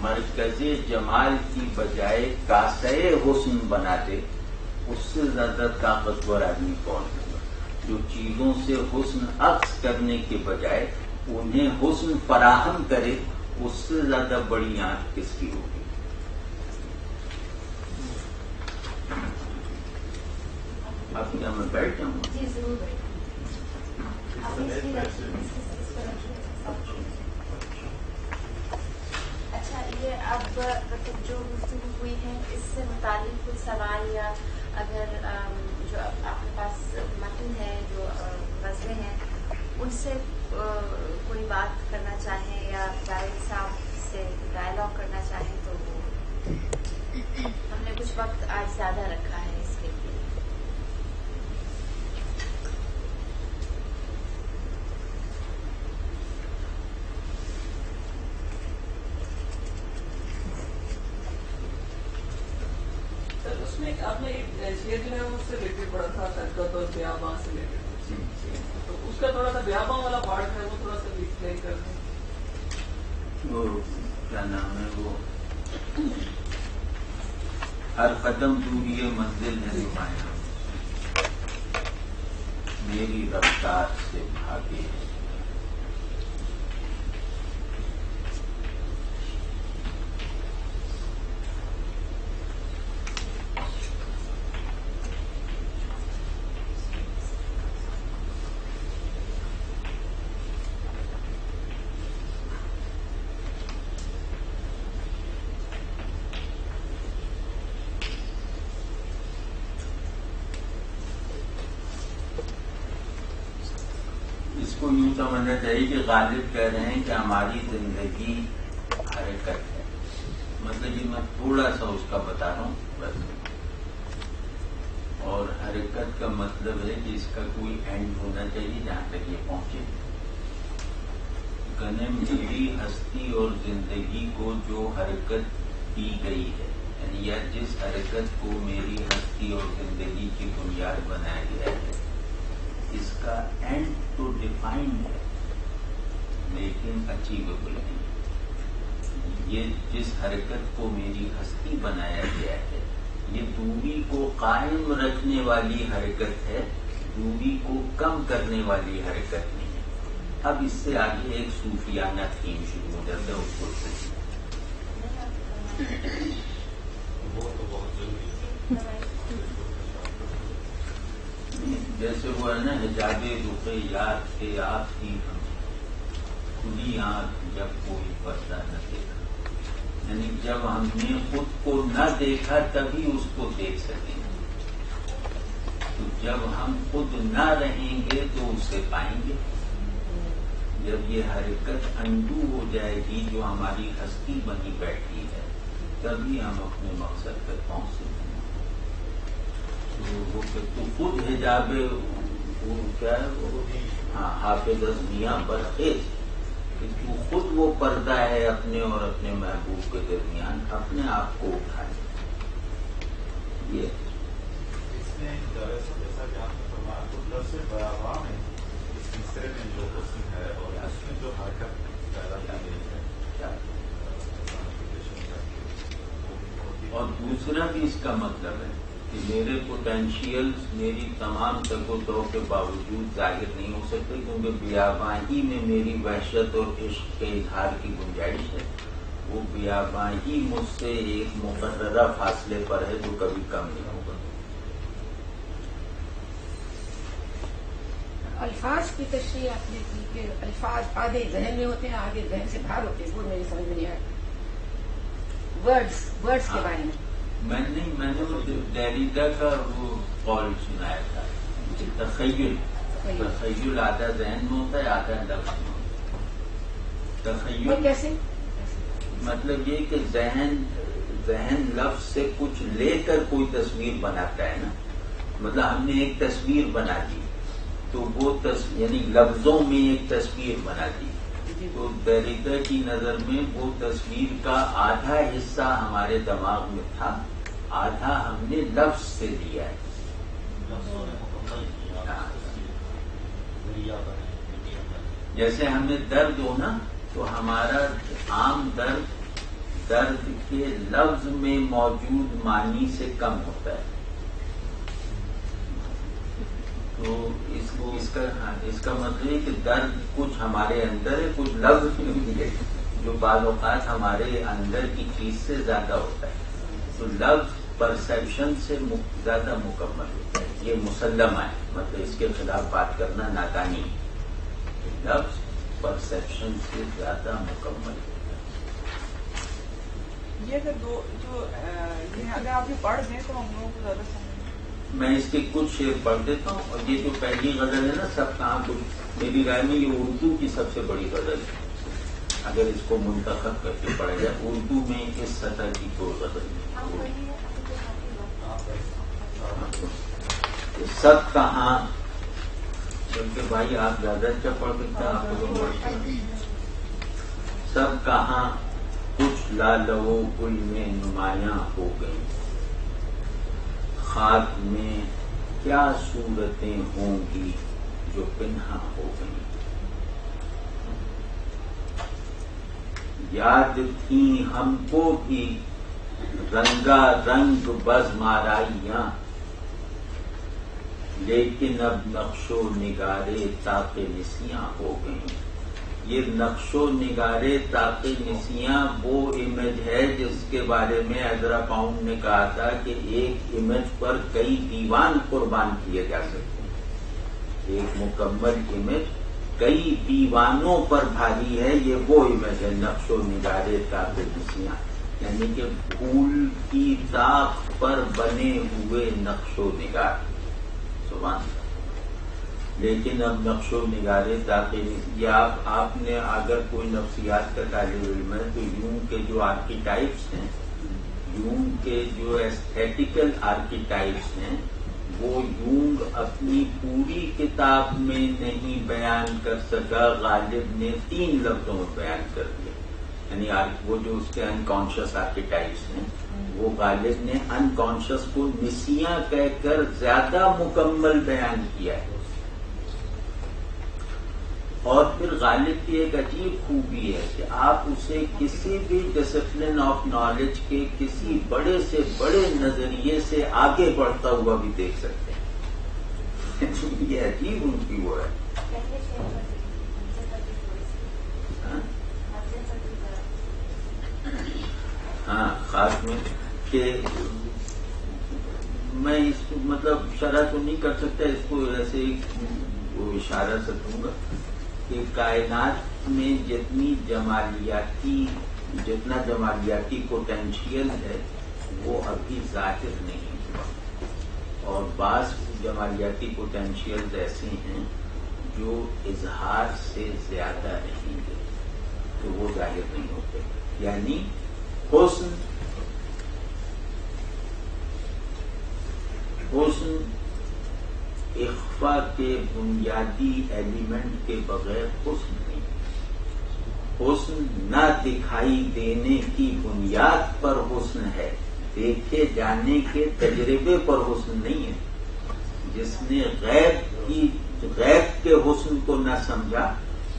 مرکز جمال کی بجائے کاسے حسن بنا دے، اس سے زیادہ طاقتور آدمی کون ہوگا؟ جو چیزوں سے حسن عکس کرنے کے بجائے انہیں حسن فراہم کرے، اس سے زیادہ بڑی آنکھ کس کی ہوگی؟ اب کیا میں بیٹھ جاؤں؟ جی ضرور بیٹھ۔ اچھا، یہ اب مطلب جو گفتگو ہوئی ہے اس سے متعلق کوئی سوال یا اگر جو آپ کے پاس متن ہے، جو غزلیں ہیں، ان سے کوئی بات کرنا چاہیں یا جاوید صاحب سے ڈائلاگ کرنا چاہیں تو ہم نے کچھ وقت آج زیادہ رکھا ہے اس کے لیے۔ اس میں آپ نے شعر جو ہے اس سے ریلیٹڈ پڑھا تھا، حرکت اور بیاباں سے ریلیٹڈ، تو اس کا تھوڑا سا بیاباں والا پارٹ ہے وہ تھوڑا سا ایکسپلین کر دیں۔ وہ کیا نام ہے، وہ ہر قدم دوری منزل ہے نمایاں، میری رفتار سے بھاگے۔ اس کو یوں سمجھنا چاہیے کہ غالب کہہ رہے ہیں کہ ہماری زندگی حرکت ہے، مطلب یہ میں تھوڑا سا اس کا بتا رہا ہوں بس۔ اور حرکت کا مطلب ہے کہ اس کا کوئی اینڈ ہونا چاہیے جہاں تک یہ پہنچے۔ کہنے میری ہستی اور زندگی کو جو حرکت دی گئی ہے، یعنی یا جس حرکت کو میری ہستی اور زندگی کی بنیاد بنایا گیا ہے، اس کا اینڈ تو ڈیفائنڈ ہے لیکن اچیویبل نہیں۔ یہ جس حرکت کو میری ہستی بنایا گیا ہے، یہ دوری کو قائم رکھنے والی حرکت ہے، دوری کو کم کرنے والی حرکت نہیں ہے۔ اب اس سے آگے ایک صوفیانہ تھیم شروع ہو جاتا ہے، اس کو وہ تو بہت ضروری ہے۔ جیسے وہ ہے نا، حجاب رخ یاد کے آپ کی ہم کھلی آنکھ جب کوئی پردہ نہ دیکھا، یعنی جب ہم نے خود کو نہ دیکھا تبھی اس کو دیکھ سکیں گے، تو جب ہم خود نہ رہیں گے تو اسے پائیں گے۔ جب یہ حرکت انڈو ہو جائے گی جو ہماری ہستی بنی بیٹھی ہے، تبھی ہم اپنے مقصد تک پہنچ سکیں گے۔ تو خود حجاب کیا ہے وہ، ہاں، حافظ میاں برخیز، کہ تو خود وہ پردہ ہے اپنے اور اپنے محبوب کے درمیان، اپنے آپ کو اٹھائے۔ یہ اس میں جیسا کہ آپ نے فرمایا تو لفظ بیاباں میں اس مصرے میں جو حسن ہے اور اس میں جو حرکت پیدا کی گئی ہے، اور دوسرا بھی اس کا مطلب ہے کہ میرے پوٹینشیلز میری تمام تک و تو کے باوجود ظاہر نہیں ہو سکتے، کیونکہ بیاباں ہی میں میری وحشت اور عشق کے اظہار کی گنجائش ہے۔ وہ بیاباں ہی مجھ سے ایک مقررہ فاصلے پر ہے جو کبھی کم نہیں ہوگا۔ الفاظ کی تشریح آپ نے کی کہ الفاظ آگے ذہن میں ہوتے ہیں، آگے ذہن سے باہر ہوتے ہیں، وہ میری سمجھ میں نہیں آیا۔ ورڈز کے بارے میں میں نے وہ دیریدا کا وہ قول سنایا تھا، تخیل آدھا ذہن میں ہوتا ہے، آدھا لفظ میں ہوتا ہے۔ تخیل کیسے؟ مطلب یہ کہ ذہن لفظ سے کچھ لے کر کوئی تصویر بناتا ہے نا، مطلب ہم نے ایک تصویر بنا دی تو وہ یعنی لفظوں میں ایک تصویر بنا دی، تو دیریدا کی نظر میں وہ تصویر کا آدھا حصہ ہمارے دماغ میں تھا، آدھا ہم نے لفظ سے لیا ہے۔ جیسے ہمیں درد ہونا تو ہمارا عام درد درد کے لفظ میں موجود معنی سے کم ہوتا ہے. تو اس کا مطلب ہے کہ درد کچھ ہمارے اندر ہے, کچھ لفظ نہیں ہے جو بعض اوقات ہمارے اندر کی چیز سے زیادہ ہوتا ہے. تو لفظ پرسیپشن سے زیادہ مکمل ہوتا ہے, یہ مسلمہ ہے. مطلب اس کے خلاف بات کرنا نادانی ہے. لفظ پرسیپشن سے زیادہ مکمل ہوتا ہے. یہ اگر جو یہ اگر آپ یہ پڑھ دیں تو ہم لوگوں کو زیادہ سمجھ. میں اس کے کچھ شعر پڑھ دیتا ہوں. اور یہ جو پہلی غزل ہے نا, سب کہاں کچھ, میری رائے میں یہ اردو کی سب سے بڑی غزل ہے. اگر اس کو منتخب کر کے پڑھا جائے, اردو میں اس سطح کی کوئی غزل نہیں. سب کہاں, بلکہ بھائی آپ زیادہ اچھا پڑھ سکتے ہیں, آپ کو سب کہاں کچھ لالو گل میں نمایاں ہو گئی, خاک میں کیا صورتیں ہوں گی جو پنہاں ہو گئی. یاد تھیں ہم کو بھی رنگا رنگ بز مارائیاں, لیکن اب نقش و نگارے طاق نسیاں ہو گئیں. یہ نقش و نگارے طاق نسیاں وہ امیج ہے جس کے بارے میں ایزرا پاؤنڈ نے کہا تھا کہ ایک امیج پر کئی دیوان قربان کیے جا سکتے ہیں. ایک مکمل امیج کئی دیوانوں پر بھاری ہے. یہ وہ امیج ہے نقش و نگارے طاق نسیاں, یعنی کہ پھول کی طاق پر بنے ہوئے نقش و نگار. لیکن اب نقش و نگارے تاکہ آپ نے اگر کوئی نفسیات کا طالب علم ہے تو یونگ کے جو آرکیٹائپس ہیں, یونگ کے جو ایستھیٹیکل آرکیٹائپس ہیں, وہ یونگ اپنی پوری کتاب میں نہیں بیان کر سکا. غالب نے 3 لفظوں میں بیان کر دیا. یعنی وہ جو اس کے انکانشیس آرکیٹائپس ہیں, وہ غالب نے انکانشیس کو نسیاں کہہ کر زیادہ مکمل بیان کیا ہے. اور پھر غالب کی ایک عجیب خوبی ہے کہ آپ اسے کسی بھی ڈسپلن آف نالج کے کسی بڑے سے بڑے نظریے سے آگے بڑھتا ہوا بھی دیکھ سکتے ہیں. یہ عجیب ان کی وہ ہے. ہاں, خاص میں کہ میں اس کو مطلب شرح تو نہیں کر سکتا, اس کو ایسے وہ اشارہ سے دوں گا کہ کائنات میں جتنا جمالیاتی پوٹینشیل ہے وہ ابھی ظاہر نہیں ہوا, اور بعض جمالیاتی پوٹینشیل ایسے ہیں جو اظہار سے زیادہ رہیں گے تو وہ ظاہر نہیں ہوتے. یعنی حسن اخفا کے بنیادی ایلیمنٹ کے بغیر حسن نہیں. حسن نہ دکھائی دینے کی بنیاد پر حسن ہے, دیکھے جانے کے تجربے پر حسن نہیں ہے. جس نے غیب کے حسن کو نہ سمجھا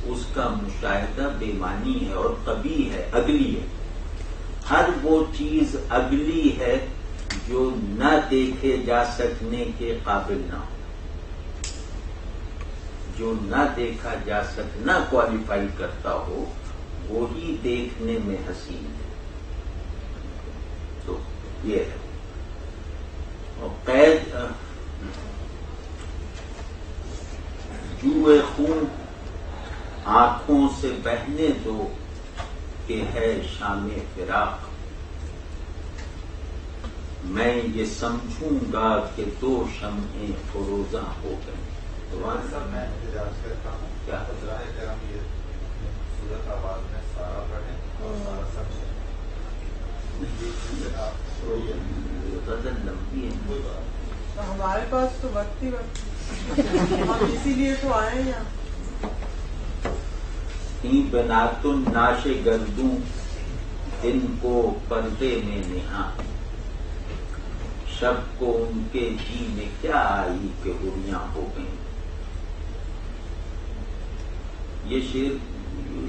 اس کا مشاہدہ بے معنی ہے اور قبیح ہے, اگلی ہے. ہر وہ چیز اگلی ہے جو نہ دیکھے جا سکنے کے قابل نہ ہو. جو نہ دیکھا جا سکنا کوالیفائی کرتا ہو وہی دیکھنے میں حسین ہے. تو یہ ہے. اور قید جوئے خون آنکھوں سے بہنے دو کہ ہے شام فراق, میں یہ سمجھوں گا کہ 2 شمعیں فروزاں ہو گئیں. سب میں احتجاج کرتا ہوں, کیا حضرائے کرم یہ صورت آباد میں سارا پڑھیں اور سارا سب غزل لمبی ہے. ہمارے پاس تو وقت ہی وقت, ہم اسی لیے تو آئے ہیں. بنا تو ناش گردوں دن کو پردے میں نہاں, شب کو ان کے جی میں کیا آئی کہ گڑیاں ہو گئیں. یہ شعر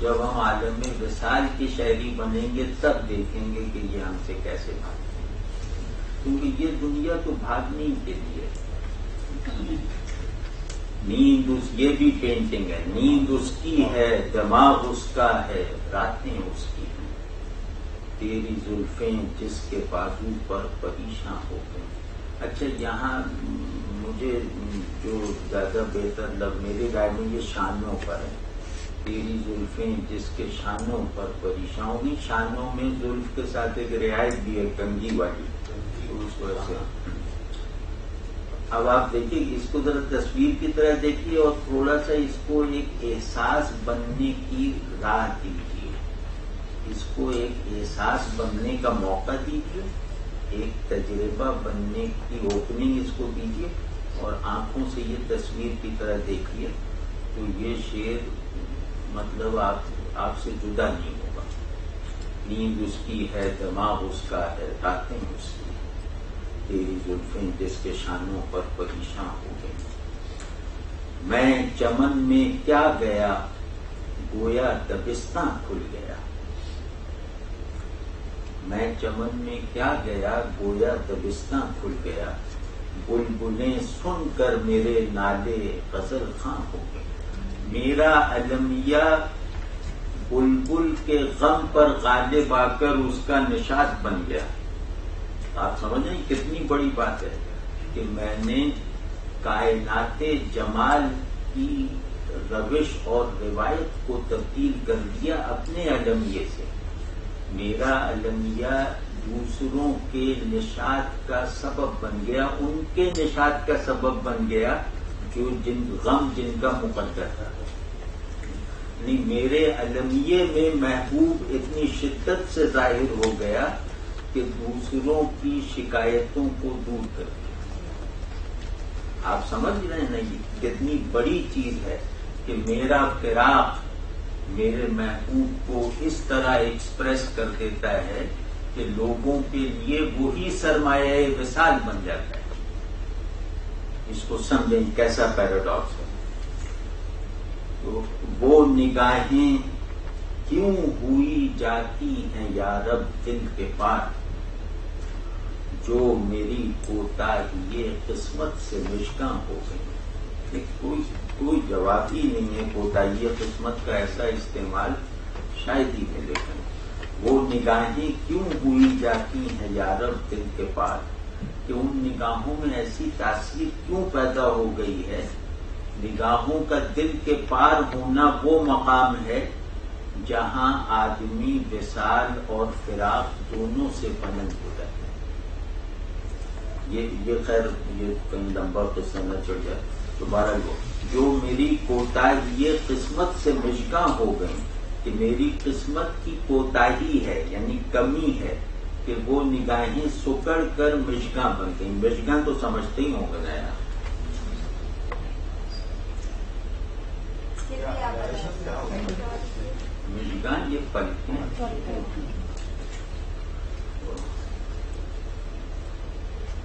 جب ہم عالم وصال کی شہری بنیں گے تب دیکھیں گے کہ یہ ہم سے کیسے بھاگتے ہیں، کیونکہ یہ دنیا تو بھاگنے کے لیے. نیند یہ بھی پینٹنگ ہے، نیند اس کی ہے، دماغ اس کا ہے، راتیں اس کی ہیں. تیری زلفیں جس کے بازو پر پریشاں ہو گئیں. اچھا یہاں مجھے جو زیادہ بہتر میرے رائے میں یہ شانوں پر ہے. تیری زلفیں جس کے شانوں پر پریشاں ہوگی. شانوں میں زلف کے ساتھ ایک رعایت بھی ہے کنگھی والی، اس وجہ سے. اب آپ دیکھیے اس کو ذرا تصویر کی طرح دیکھیے اور تھوڑا سا اس کو ایک احساس بننے کی راہ دیجیے، اس کو ایک احساس بننے کا موقع دیجیے، ایک تجربہ بننے کی اوپننگ اس کو دیجیے اور آنکھوں سے یہ تصویر کی طرح دیکھیے تو یہ شعر مطلب آپ سے جدا نہیں ہوگا. نیند اس کی ہے، دماغ اس کا ہے، راتیں اس کی. تیری زلفیں جس کے شانوں پر پریشاں ہو گئیں. میں چمن میں کیا گیا گویا دبستاں کھل گیا. میں چمن میں کیا گیا گویا دبستاں کھل گیا. بلبلیں سن کر میرے نالے غزل خاں ہو گئے. میرا المیہ بلبل کے غم پر غالب آ کر اس کا نشاط بن گیا. آپ سمجھیں کتنی بڑی بات ہے کہ میں نے کائنات جمال کی روش اور روایت کو تبدیل کر دیا اپنے المیہ سے. میرا المیہ دوسروں کے نشاط کا سبب بن گیا، ان کے نشاط کا سبب بن گیا جو غم جن کا مقدر تھا. یعنی میرے المیہ میں محبوب اتنی شدت سے ظاہر ہو گیا کہ دوسروں کی شکایتوں کو دور کر دیا. آپ سمجھ رہے ہیں نا یہ کتنی بڑی چیز ہے کہ میرا فراق میرے محبوب کو اس طرح ایکسپریس کر دیتا ہے کہ لوگوں کے لیے وہی سرمایہ وصال بن جاتا ہے. اس کو سمجھیں کیسا پیراڈاکس ہے. تو وہ نگاہیں کیوں ہوئی جاتی ہیں یا رب دل کے پار، جو میری کوتاہی قسمت سے مشکاں ہو گئی. کوئی جواب ہی نہیں ہے کوتاہی قسمت کا ایسا استعمال شاید ہی ملے گا. وہ نگاہیں کیوں ہوئی جاتی ہیں یا رب دل کے پار، کہ ان نگاہوں میں ایسی تاثیر کیوں پیدا ہو گئی ہے. نگاہوں کا دل کے پار ہونا وہ مقام ہے جہاں آدمی وصال اور فراق دونوں سے بلند ہو جاتا ہے. یہ خیر یہ کہیں لمبا قصہ نہ چڑھ جائے. دوبارہ جو میری کوتاہی قسمت سے مشکاں ہو گئی، کہ میری قسمت کی کوتاہی ہے یعنی کمی ہے کہ وہ نگاہیں سکڑ کر مشکاں بن گئی. مشکاں تو سمجھتے ہی ہوں گے نا یار. مشکاں یہ پلکیں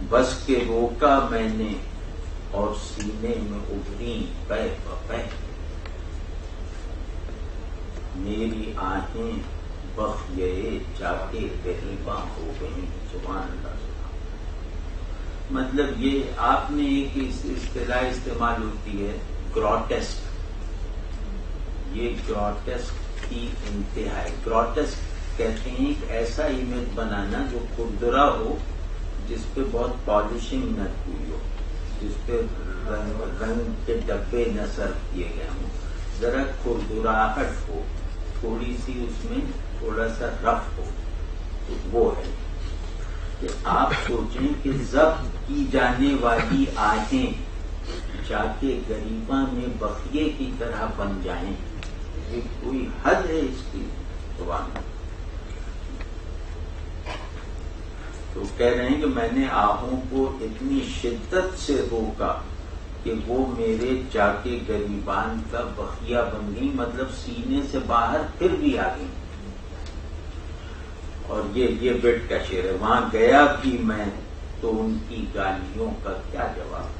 بس کے روکا میں نے اور سینے میں ابری پہ بپہ. میری آہیں بخیے جا کے دہلیباں ہو گئیں. سبحان اللہ. مطلب یہ آپ نے ایک اصطلاح استعمال ہوتی ہے گروٹیسک. یہ گروٹیسک کی انتہا ہے. گروٹیسک کہتے ہیں ایک ایسا امیج بنانا جو کھردرا ہو، جس پہ بہت پالشنگ نہ ہوئی ہو، جس پہ رنگ کے ڈبے نہ سرو کیے گئے ہوں، ذرا کھردراہٹ ہو، تھوڑی سی اس میں تھوڑا سا رف ہو. تو وہ ہے کہ آپ سوچیں کہ ضبط کی جانے والی آہیں جا کے غریباں میں بخیے کی طرح بن جائیں. یہ کوئی حد ہے اس کی زبان میں. تو کہہ رہے ہیں کہ میں نے آہوں کو اتنی شدت سے روکا کہ وہ میرے جا کے غریبان کا بخیہ بن گئی. مطلب سینے سے باہر پھر بھی آ گئی. اور یہ بیٹ کا شعر ہے. وہاں گیا بھی میں تو ان کی گالیوں کا کیا جواب.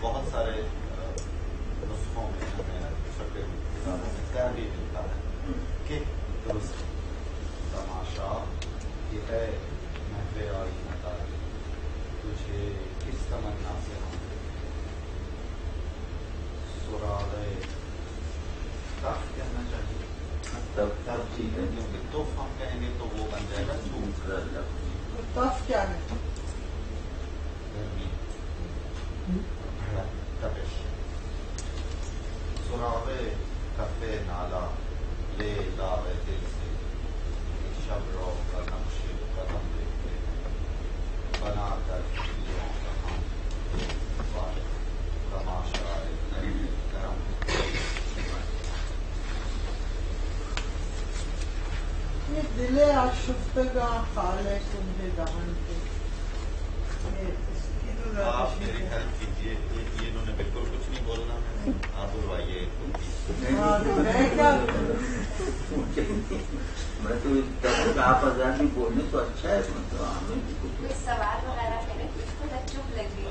بہت سارے نسخوں میں ہمیں چھپے کتابوں میں طے بھی ملتا ہے کہ درست تماشا یہ ہے محفل آئی نتائج تجھے کس تمنا سے ہم سراغے تف کہنا چاہیے تب ٹھیک ہے کیونکہ تف ہم کہیں گے تو وہ بن جائے گا دوسرا لفظ تف کیا ہے؟ گرمی تپش سراغے کفے نالا لے داغ دل سے شب رو کا نقش قدم دیکھتے بنا کر چیزوں کا ہم تماشا کرم یہ دل آشفتگاں خالے کنجے دہن کے آپ میری ہیلپ کیجیے یہ انہوں نے بالکل کچھ نہیں بولنا ہے آپ بلوائیے میں تو آپ آزادی بولنے تو اچھا ہے مطلب ہمیں بھی کوئی سوال وغیرہ کریں اس کو چپ لگی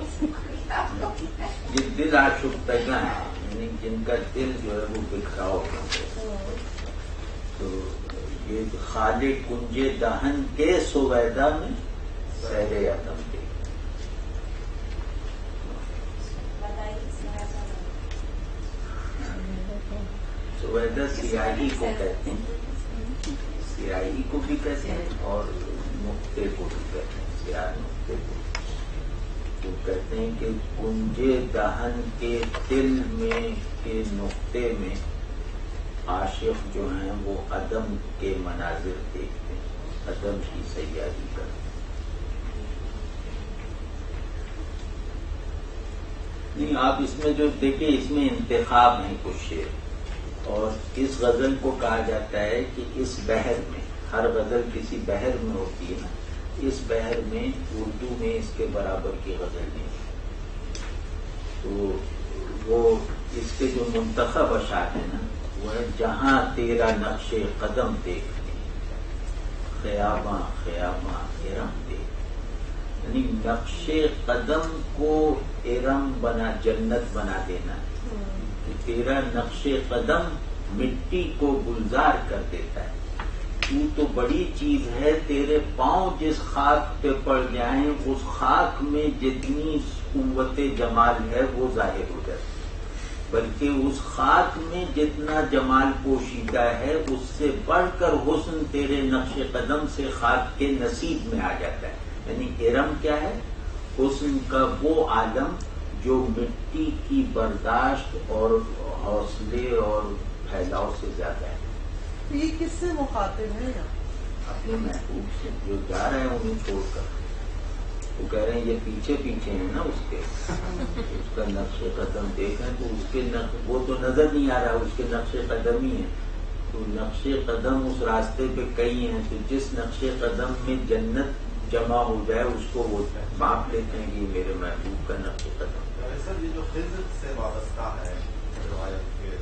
یہ دل آشفتگاں ہیں یعنی جن کا دل جو ہے وہ بکھراؤ ہوتا تو یہ خالے کنجے دہن کے سویدہ میں سیر عدم کے سویدہ سیاہی کو کہتے ہیں سیاہی کو بھی کہتے ہیں اور نقطے کو بھی کہتے ہیں سیاہ نقطے کو تو کہتے ہیں کہ کنجے دہن کے دل میں کے نقطے میں عاشق جو ہیں وہ عدم کے مناظر دیکھتے ہیں عدم کی سیاحی کرتے ہیں نہیں آپ اس میں جو دیکھیں اس میں انتخاب ہیں کچھ شعر اور اس غزل کو کہا جاتا ہے کہ اس بحر میں ہر غزل کسی بحر میں ہوتی ہے نا اس بحر میں اردو میں اس کے برابر کی غزل نہیں تو وہ اس کے جو منتخب اشعار ہیں نا وہ ہے جہاں تیرا نقش قدم دیکھنے خیاباں خیاباں ارم دیکھ یعنی نقش قدم کو ارم بنا جنت بنا دینا کہ تیرا نقش قدم مٹی کو گلزار کر دیتا ہے تو بڑی چیز ہے تیرے پاؤں جس خاک پہ پڑ جائیں اس خاک میں جتنی قوت جمال ہے وہ ظاہر ہو جاتی بلکہ اس خاک میں جتنا جمال پوشیدہ ہے اس سے بڑھ کر حسن تیرے نقش قدم سے خاک کے نصیب میں آ جاتا ہے یعنی ارم کیا ہے حسن کا وہ عالم جو مٹی کی برداشت اور حوصلے اور پھیلاؤ سے زیادہ ہے یہ کس سے مخاطب ہے اپنے محبوب سے جو جا رہے ہیں انہیں چھوڑ کر وہ کہہ رہے ہیں یہ پیچھے پیچھے ہیں نا اس کے اس کا نقش قدم دیکھیں تو اس کے وہ تو نظر نہیں آ رہا اس کے نقش قدم ہی ہے تو نقش قدم اس راستے پہ کئی ہیں تو جس نقش قدم میں جنت جمع ہو جائے اس کو وہ باپ لیتے ہیں کہ میرے محبوب کا نقش قدم سر یہ جو خضر سے وابستہ ہے روایت کے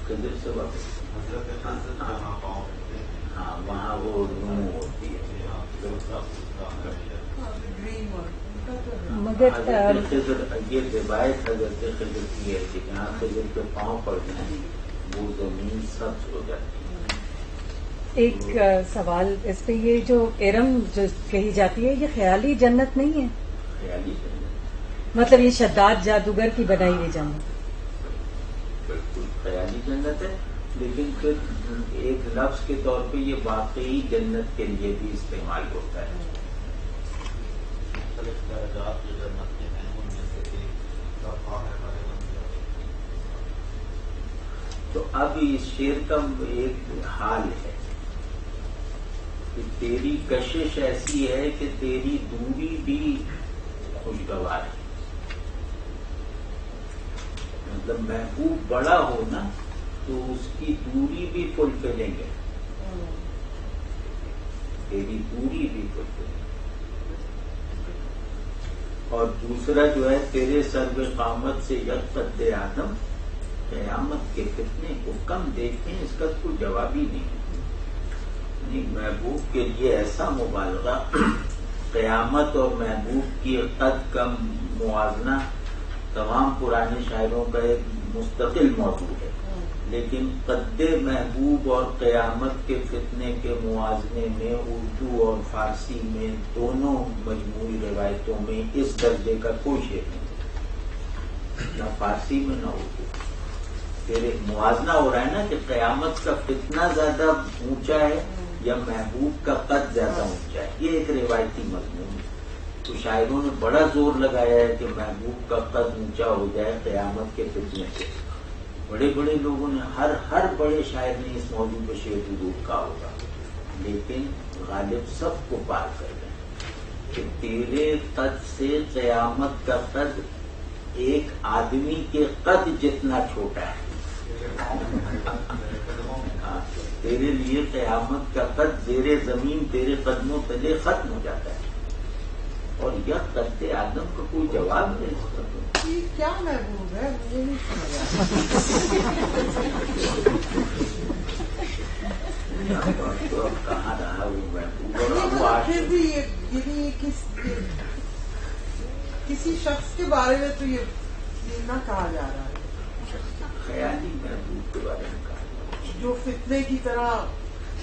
خضر سے وابستہ حضرت خضر جہاں پاؤں رکھتے ہیں ہاں وہاں وہ نو ہوتی ہے مگر یہ روایت حضرت خضر کی ہے کہ جہاں خضر کے پاؤں پڑ جائیں وہ زمین سبز ہو جاتی ہے ایک سوال اس پہ یہ جو ارم جو کہی جاتی ہے یہ خیالی جنت نہیں ہے خیالی جنت مطلب یہ شداد جادوگر کی بنائی ہوئی جنت بالکل خیالی جنت ہے لیکن پھر ایک لفظ کے طور پہ یہ واقعی جنت کے لیے بھی استعمال ہوتا ہے مختلف درجات جو جنت کے ہیں ان میں سے ایک صفحہ ہے تو اب اس شعر کا ایک حال ہے کہ تیری کشش ایسی ہے کہ تیری دوری بھی خوشگوار ہے مطلب محبوب بڑا ہو نا تو اس کی دوری بھی فلفلنگ ہے تیری دوری بھی فلفلنگ اور دوسرا جو ہے تیرے سرو قامت سے یک قد آدم قیامت کے فتنے کو کم دیکھتے ہیں اس کا کوئی جواب ہی نہیں محبوب کے لیے ایسا مبالغہ، قیامت اور محبوب کی قد کا موازنہ تمام پرانے شاعروں کا ایک مستقل موضوع ہے، لیکن قد محبوب اور قیامت کے فتنے کے موازنے میں اردو اور فارسی میں دونوں مجموعی روایتوں میں اس درجے کا کوئی شعر نہیں، نہ فارسی میں نہ اردو۔ پھر ایک موازنہ ہو رہا ہے نا کہ قیامت کا فتنہ زیادہ اونچا ہے یا محبوب کا قد زیادہ اونچا ہے، یہ ایک روایتی مضمون ہے۔ تو شاعروں نے بڑا زور لگایا ہے کہ محبوب کا قد اونچا ہو جائے قیامت کے فتنے سے۔ بڑے بڑے لوگوں نے، ہر بڑے شاعر نے اس موضوع پہ شعر ضرور کہا ہوگا، لیکن غالب سب کو پار کر گئے کہ تیرے قد سے قیامت کا قد ایک آدمی کے قد جتنا چھوٹا ہے۔ تیرے لیے قیامت کا قد زیر زمین تیرے قدموں تلے ختم ہو جاتا ہے، اور یہ قد آدم کا کوئی جواب نہیں۔ کیا محبوب ہے مجھے نہیں تو اب کہاں رہا وہ محبوب؟ پھر بھی یہ کسی شخص کے بارے میں تو یہ نہ کہا جا رہا ہے، خیالی محبوب کے بارے میں کہا جو فتنے کی طرح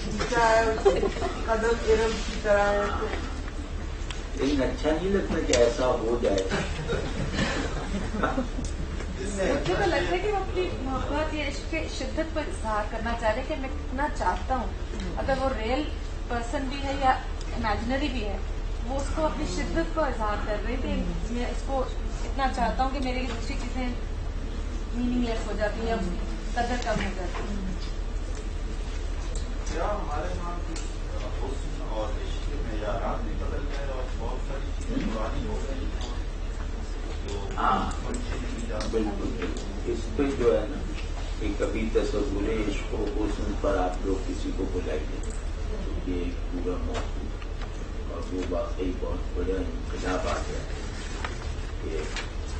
نیچا ہے، قدم ارم کی طرح ہے۔ تو لیکن اچھا نہیں لگتا کہ ایسا ہو جائے۔ مجھے تو لگتا ہے کہ وہ اپنی محبت یا عشق کی شدت پر اظہار کرنا چاہ رہے کہ میں کتنا چاہتا ہوں، اگر وہ ریئل پرسن بھی ہے یا امیجنری بھی ہے، وہ اس کو اپنی شدت کو اظہار کر رہے تھے، میں اس کو اتنا چاہتا ہوں کہ میرے لیے دوسری چیزیں میننگ لیس ہو جاتی ہیں، اس کی قدر کم ہو جاتی ہے۔ کیا ہمارے یہاں حسن اور عشق کے معیارات بھی بدل گئے اور بہت ساری چیزیں پرانی ہو گئی؟ ہاں بالکل، اس پہ جو ہے نا کہ کبھی تصور عشق و حسن پر آپ لوگ کسی کو بلائیے، یہ ایک پورا موضوع، اور وہ واقعی بہت بڑا انقلاب آ گیا کہ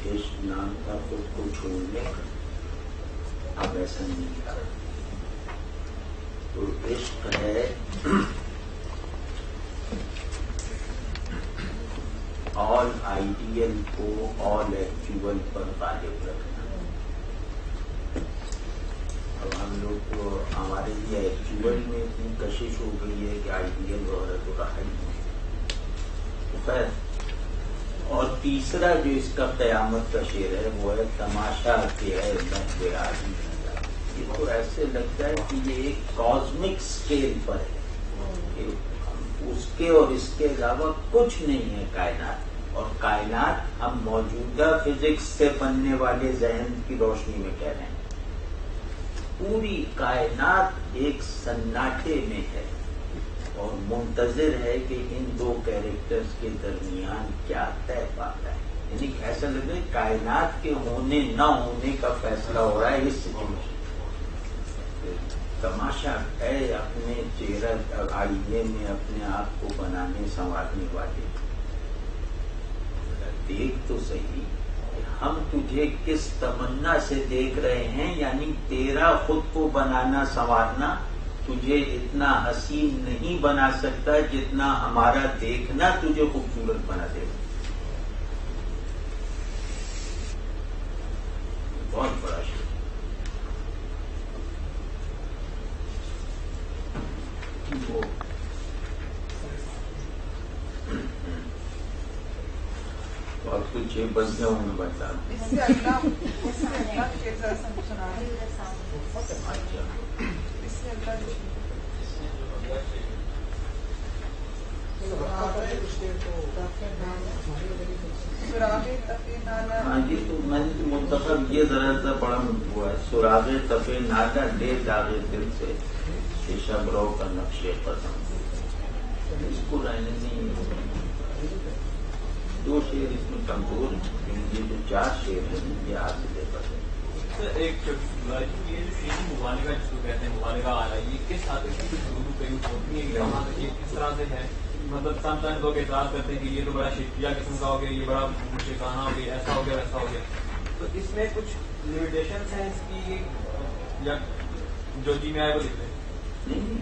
عشق نام کا خود کو چھوڑنے کا اب ایسا نہیں رہا۔ تو عشق ہے آل آئیڈیل کو آل ایکچوئل پر غالب رکھنا۔ اب ہم لوگ کو ہمارے لیے ایکچوئل میں اتنی کشش ہو گئی ہے کہ آئیڈیل وغیرہ تو رہا ہی نہیں۔ خیر، اور تیسرا جو اس کا قیامت کا شعر ہے وہ ہے تماشا کے ہے محو آدمی۔ یہ تو ایسے لگتا ہے کہ یہ ایک کاسمک اسکیل پر ہے کہ اس کے اور اس کے علاوہ کچھ نہیں ہے کائنات، اور کائنات ہم موجودہ فزکس سے بننے والے ذہن کی روشنی میں کہہ رہے ہیں۔ پوری کائنات ایک سناٹے میں ہے اور منتظر ہے کہ ان دو کیریکٹرز کے درمیان کیا طے پاتا ہے، یعنی ایسا لگ رہا ہے کائنات کے ہونے نہ ہونے کا فیصلہ ہو رہا ہے اس سچویشن۔ تماشا ہے اپنے چہرہ آئینے میں اپنے آپ کو بنانے سنوارنے والے، دیکھ تو صحیح کہ ہم تجھے کس تمنا سے دیکھ رہے ہیں، یعنی تیرا خود کو بنانا سنوارنا تجھے اتنا حسین نہیں بنا سکتا جتنا ہمارا دیکھنا تجھے خوبصورت بنا دے گا۔ بہت بڑا شعر۔ بہت کچھ ہے، بن گیا ہوں میں بتا رہا ہوں۔ اس سے اللہ کے سنا ہے، اس سے ہاں جی، تو میں نے منتخب یہ ذرا سا بڑا ہوا ہے، سراغ تفے نادا لے داغے دل سے شب رو کا نقش قدم، اس کو رہنے نہیں۔ دو شعر اس میں کمزور ہیں، یہ جو چار شعر ہیں یہ حاصل ہے۔ ایک مبالغہ جس کو کہتے ہیں، مبالغہ آ رہا ہے، یہ کس حد تک ضرور پہ یوز ہوتی ہے، یہ کس طرح سے ہے؟ مطلب سم ٹائم لوگ اعتراض کرتے ہیں کہ یہ تو بڑا شیخیہ قسم کا ہو گیا، یہ بڑا شیخانہ ہو گیا، ایسا ہو گیا ویسا ہو گیا، تو اس میں کچھ لمیٹیشنس ہیں اس کی، یا جو جی میں آئے وہ لکھ رہے ہیں؟ نہیں،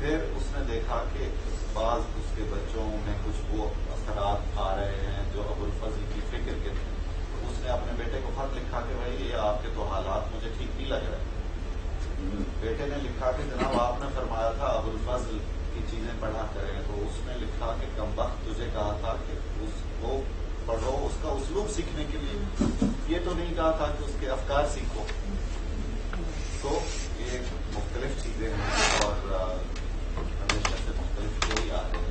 پھر اس نے دیکھا کہ بعض اس کے بچوں میں کچھ وہ اثرات آ رہے ہیں جو ابوالفضل کی فکر کے تھے. تو اس نے اپنے بیٹے کو خط لکھا کہ بھائی یہ آپ کے تو حالات مجھے ٹھیک نہیں لگ رہے. بیٹے نے لکھا کہ جناب آپ نے فرمایا تھا ابوالفضل کی چیزیں پڑھا کریں. تو اس نے لکھا کہ کم وقت تجھے کہا تھا کہ اس کو پڑھو اس کا اسلوب سیکھنے کے لیے, یہ تو نہیں کہا تھا کہ اس کے افکار سیکھو. تو یہ مختلف چیزیں ہیں اور ہمیشہ سے مختلف کوئی آ رہے ہیں.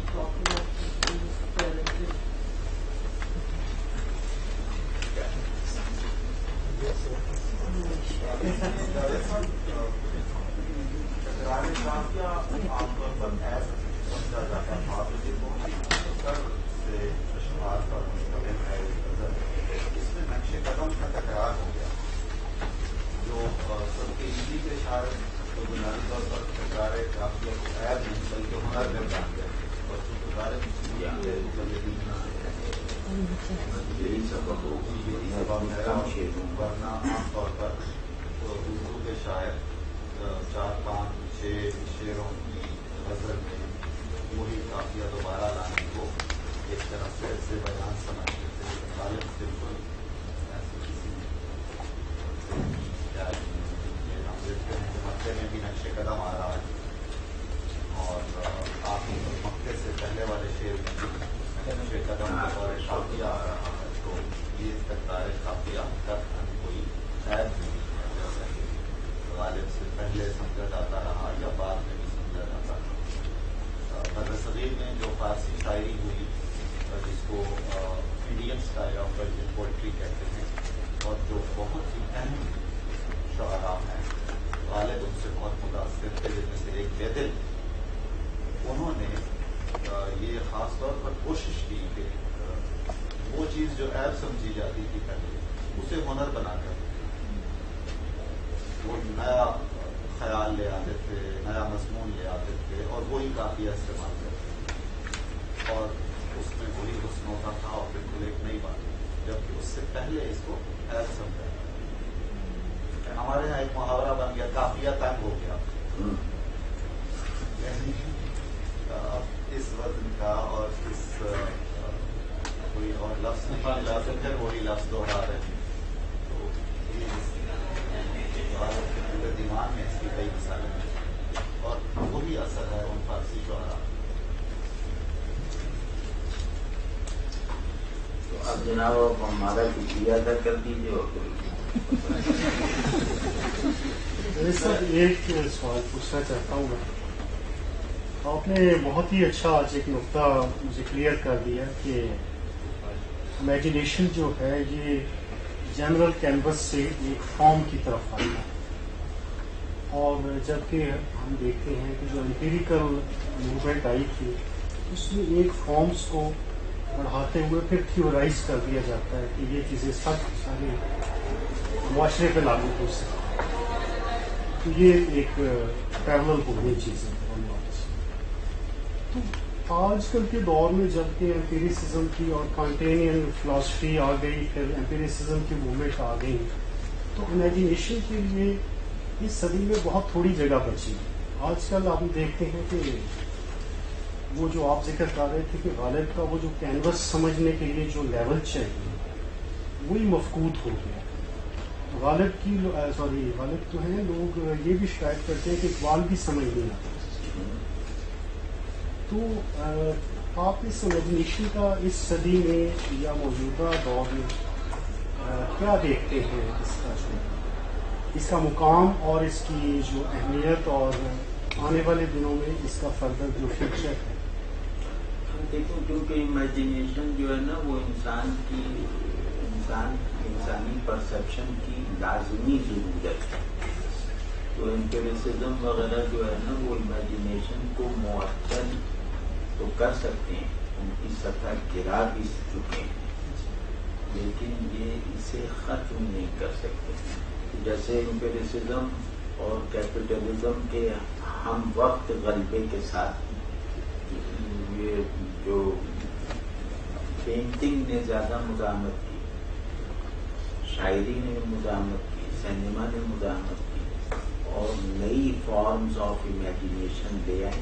عام طور پر ایسا سمجھا جاتا تھا کہ سے اشعار پر مشتمل ہے غزل, اس میں نقش قدم کا تکرار ہو گیا. جو سب کے ہندی کے شاعر تو بنیادی طور پر تکرار قافیہ کو عیب نہیں بلکہ ہنر میں بن گئے اور چونکہ یہی سبب ہے. ورنہ عام طور پر اردو کے شاعر 4-5-6 شعروں کی غزل میں وہی قافیہ دوبارہ لانے کو ایک طرح سے بیان سمجھتے تھے. غالب بالکل ایسے کسی ہم دیکھتے ہیں کہ مکے میں بھی نقش قدم آ رہا ہے اور آپ مکے سے پہلے والے شعر میں نقش قدم اور قافیہ آ رہا ہے. تو یہ تکرار قافیہ کا کوئی عیب نہیں ہے, جیسا کہ غالب سے پہلے سمجھا جاتا رہا یا بعد میں بھی سمجھا جاتا رہا. برصغیر میں جو فارسی شاعری ہوئی جس کو Indian style of virgin poetry کہتے ہیں اور جو بہت ہی اہم شعراء ہیں, غالب ان سے بہت متاثر تھے, جن میں سے ایک بیدل. انہوں نے یہ خاص طور پر کوشش کی کہ وہ چیز جو عیب سمجھی جاتی تھی پہلے اسے ہنر بنا کر وہ نیا خیال لے آتے تھے, نیا مضمون لے آتے تھے اور وہی قافیہ استعمال کرتے تھے اور اس میں وہی حسن ہوتا تھا اور بالکل ایک نئی بات, جبکہ اس سے پہلے اس کو عیب سمجھا. ہمارے یہاں ایک محاورہ بن گیا قافیہ تنگ ہو گیا, یعنی اس وزن کا اور اس کوئی اور لفظ نہیں ملا تو پھر وہی لفظ دوہرا رہے ہیں. تو کے پورے دیوان میں اس کی کئی مثالیں ہیں اور وہی اثر ہے ان فارسی شعراء. تو اب جناب ہمارا شکریہ ادا کر دیجیے. سر ایک سوال پوچھنا چاہتا ہوں میں. آپ نے بہت ہی اچھا آج ایک نقطہ مجھے کلیئر کر دیا کہ امیجنیشن جو ہے یہ جنرل کینوس سے ایک فارم کی طرف آتا ہے اور جبکہ ہم دیکھتے ہیں کہ جو امپیریکل موومنٹ آئی تھی اس میں ایک فارمز کو بڑھاتے ہوئے پھر تھیورائز کر دیا جاتا ہے کہ یہ چیزیں سب سارے معاشرے پہ لاگو ہو سکتی. تو یہ ایک پیرلل ہو گئی چیزیں. تو آج کل کے دور میں جبکہ امپیریسزم کی اور کانٹینین فلاسفی آ گئی, پھر امپیریسزم کی موومنٹ آ گئی, تو امیجنیشن کے لیے اس صدی میں بہت تھوڑی جگہ بچی. آج کل ہم دیکھتے ہیں کہ وہ جو آپ ذکر کر رہے تھے کہ غالب کا وہ جو کینوس سمجھنے کے لیے جو لیول چاہیے وہی مفقود ہو گیا. غالب تو ہیں, لوگ یہ بھی شکایت کرتے ہیں کہ اقبال بھی سمجھ نہیں آتا. تو آپ اس امیجنیشن کا اس صدی میں یا موجودہ دور میں کیا دیکھتے ہیں, اس کا مقام اور اس کی جو اہمیت اور آنے والے دنوں میں اس کا فردر جو فیوچر ہے؟ دیکھو کیونکہ امیجنیشن جو ہے نا وہ انسانی پرسپشن کی لازمی ضرورت ہے. تو امپیریسزم وغیرہ جو ہے نا وہ امیجنیشن کو معطل تو کر سکتے ہیں, ان کی سطح گرا بھی چکے ہیں, لیکن یہ اسے ختم نہیں کر سکتے. جیسے امپیریسزم اور کیپٹلزم کے ہم وقت غلبے کے ساتھ یہ جو پینٹنگ نے زیادہ مزاحمت کی, شاعری نے مزاحمت کی, سینما نے مزاحمت کی اور نئی فارمز آف امیجنیشن لے آئے.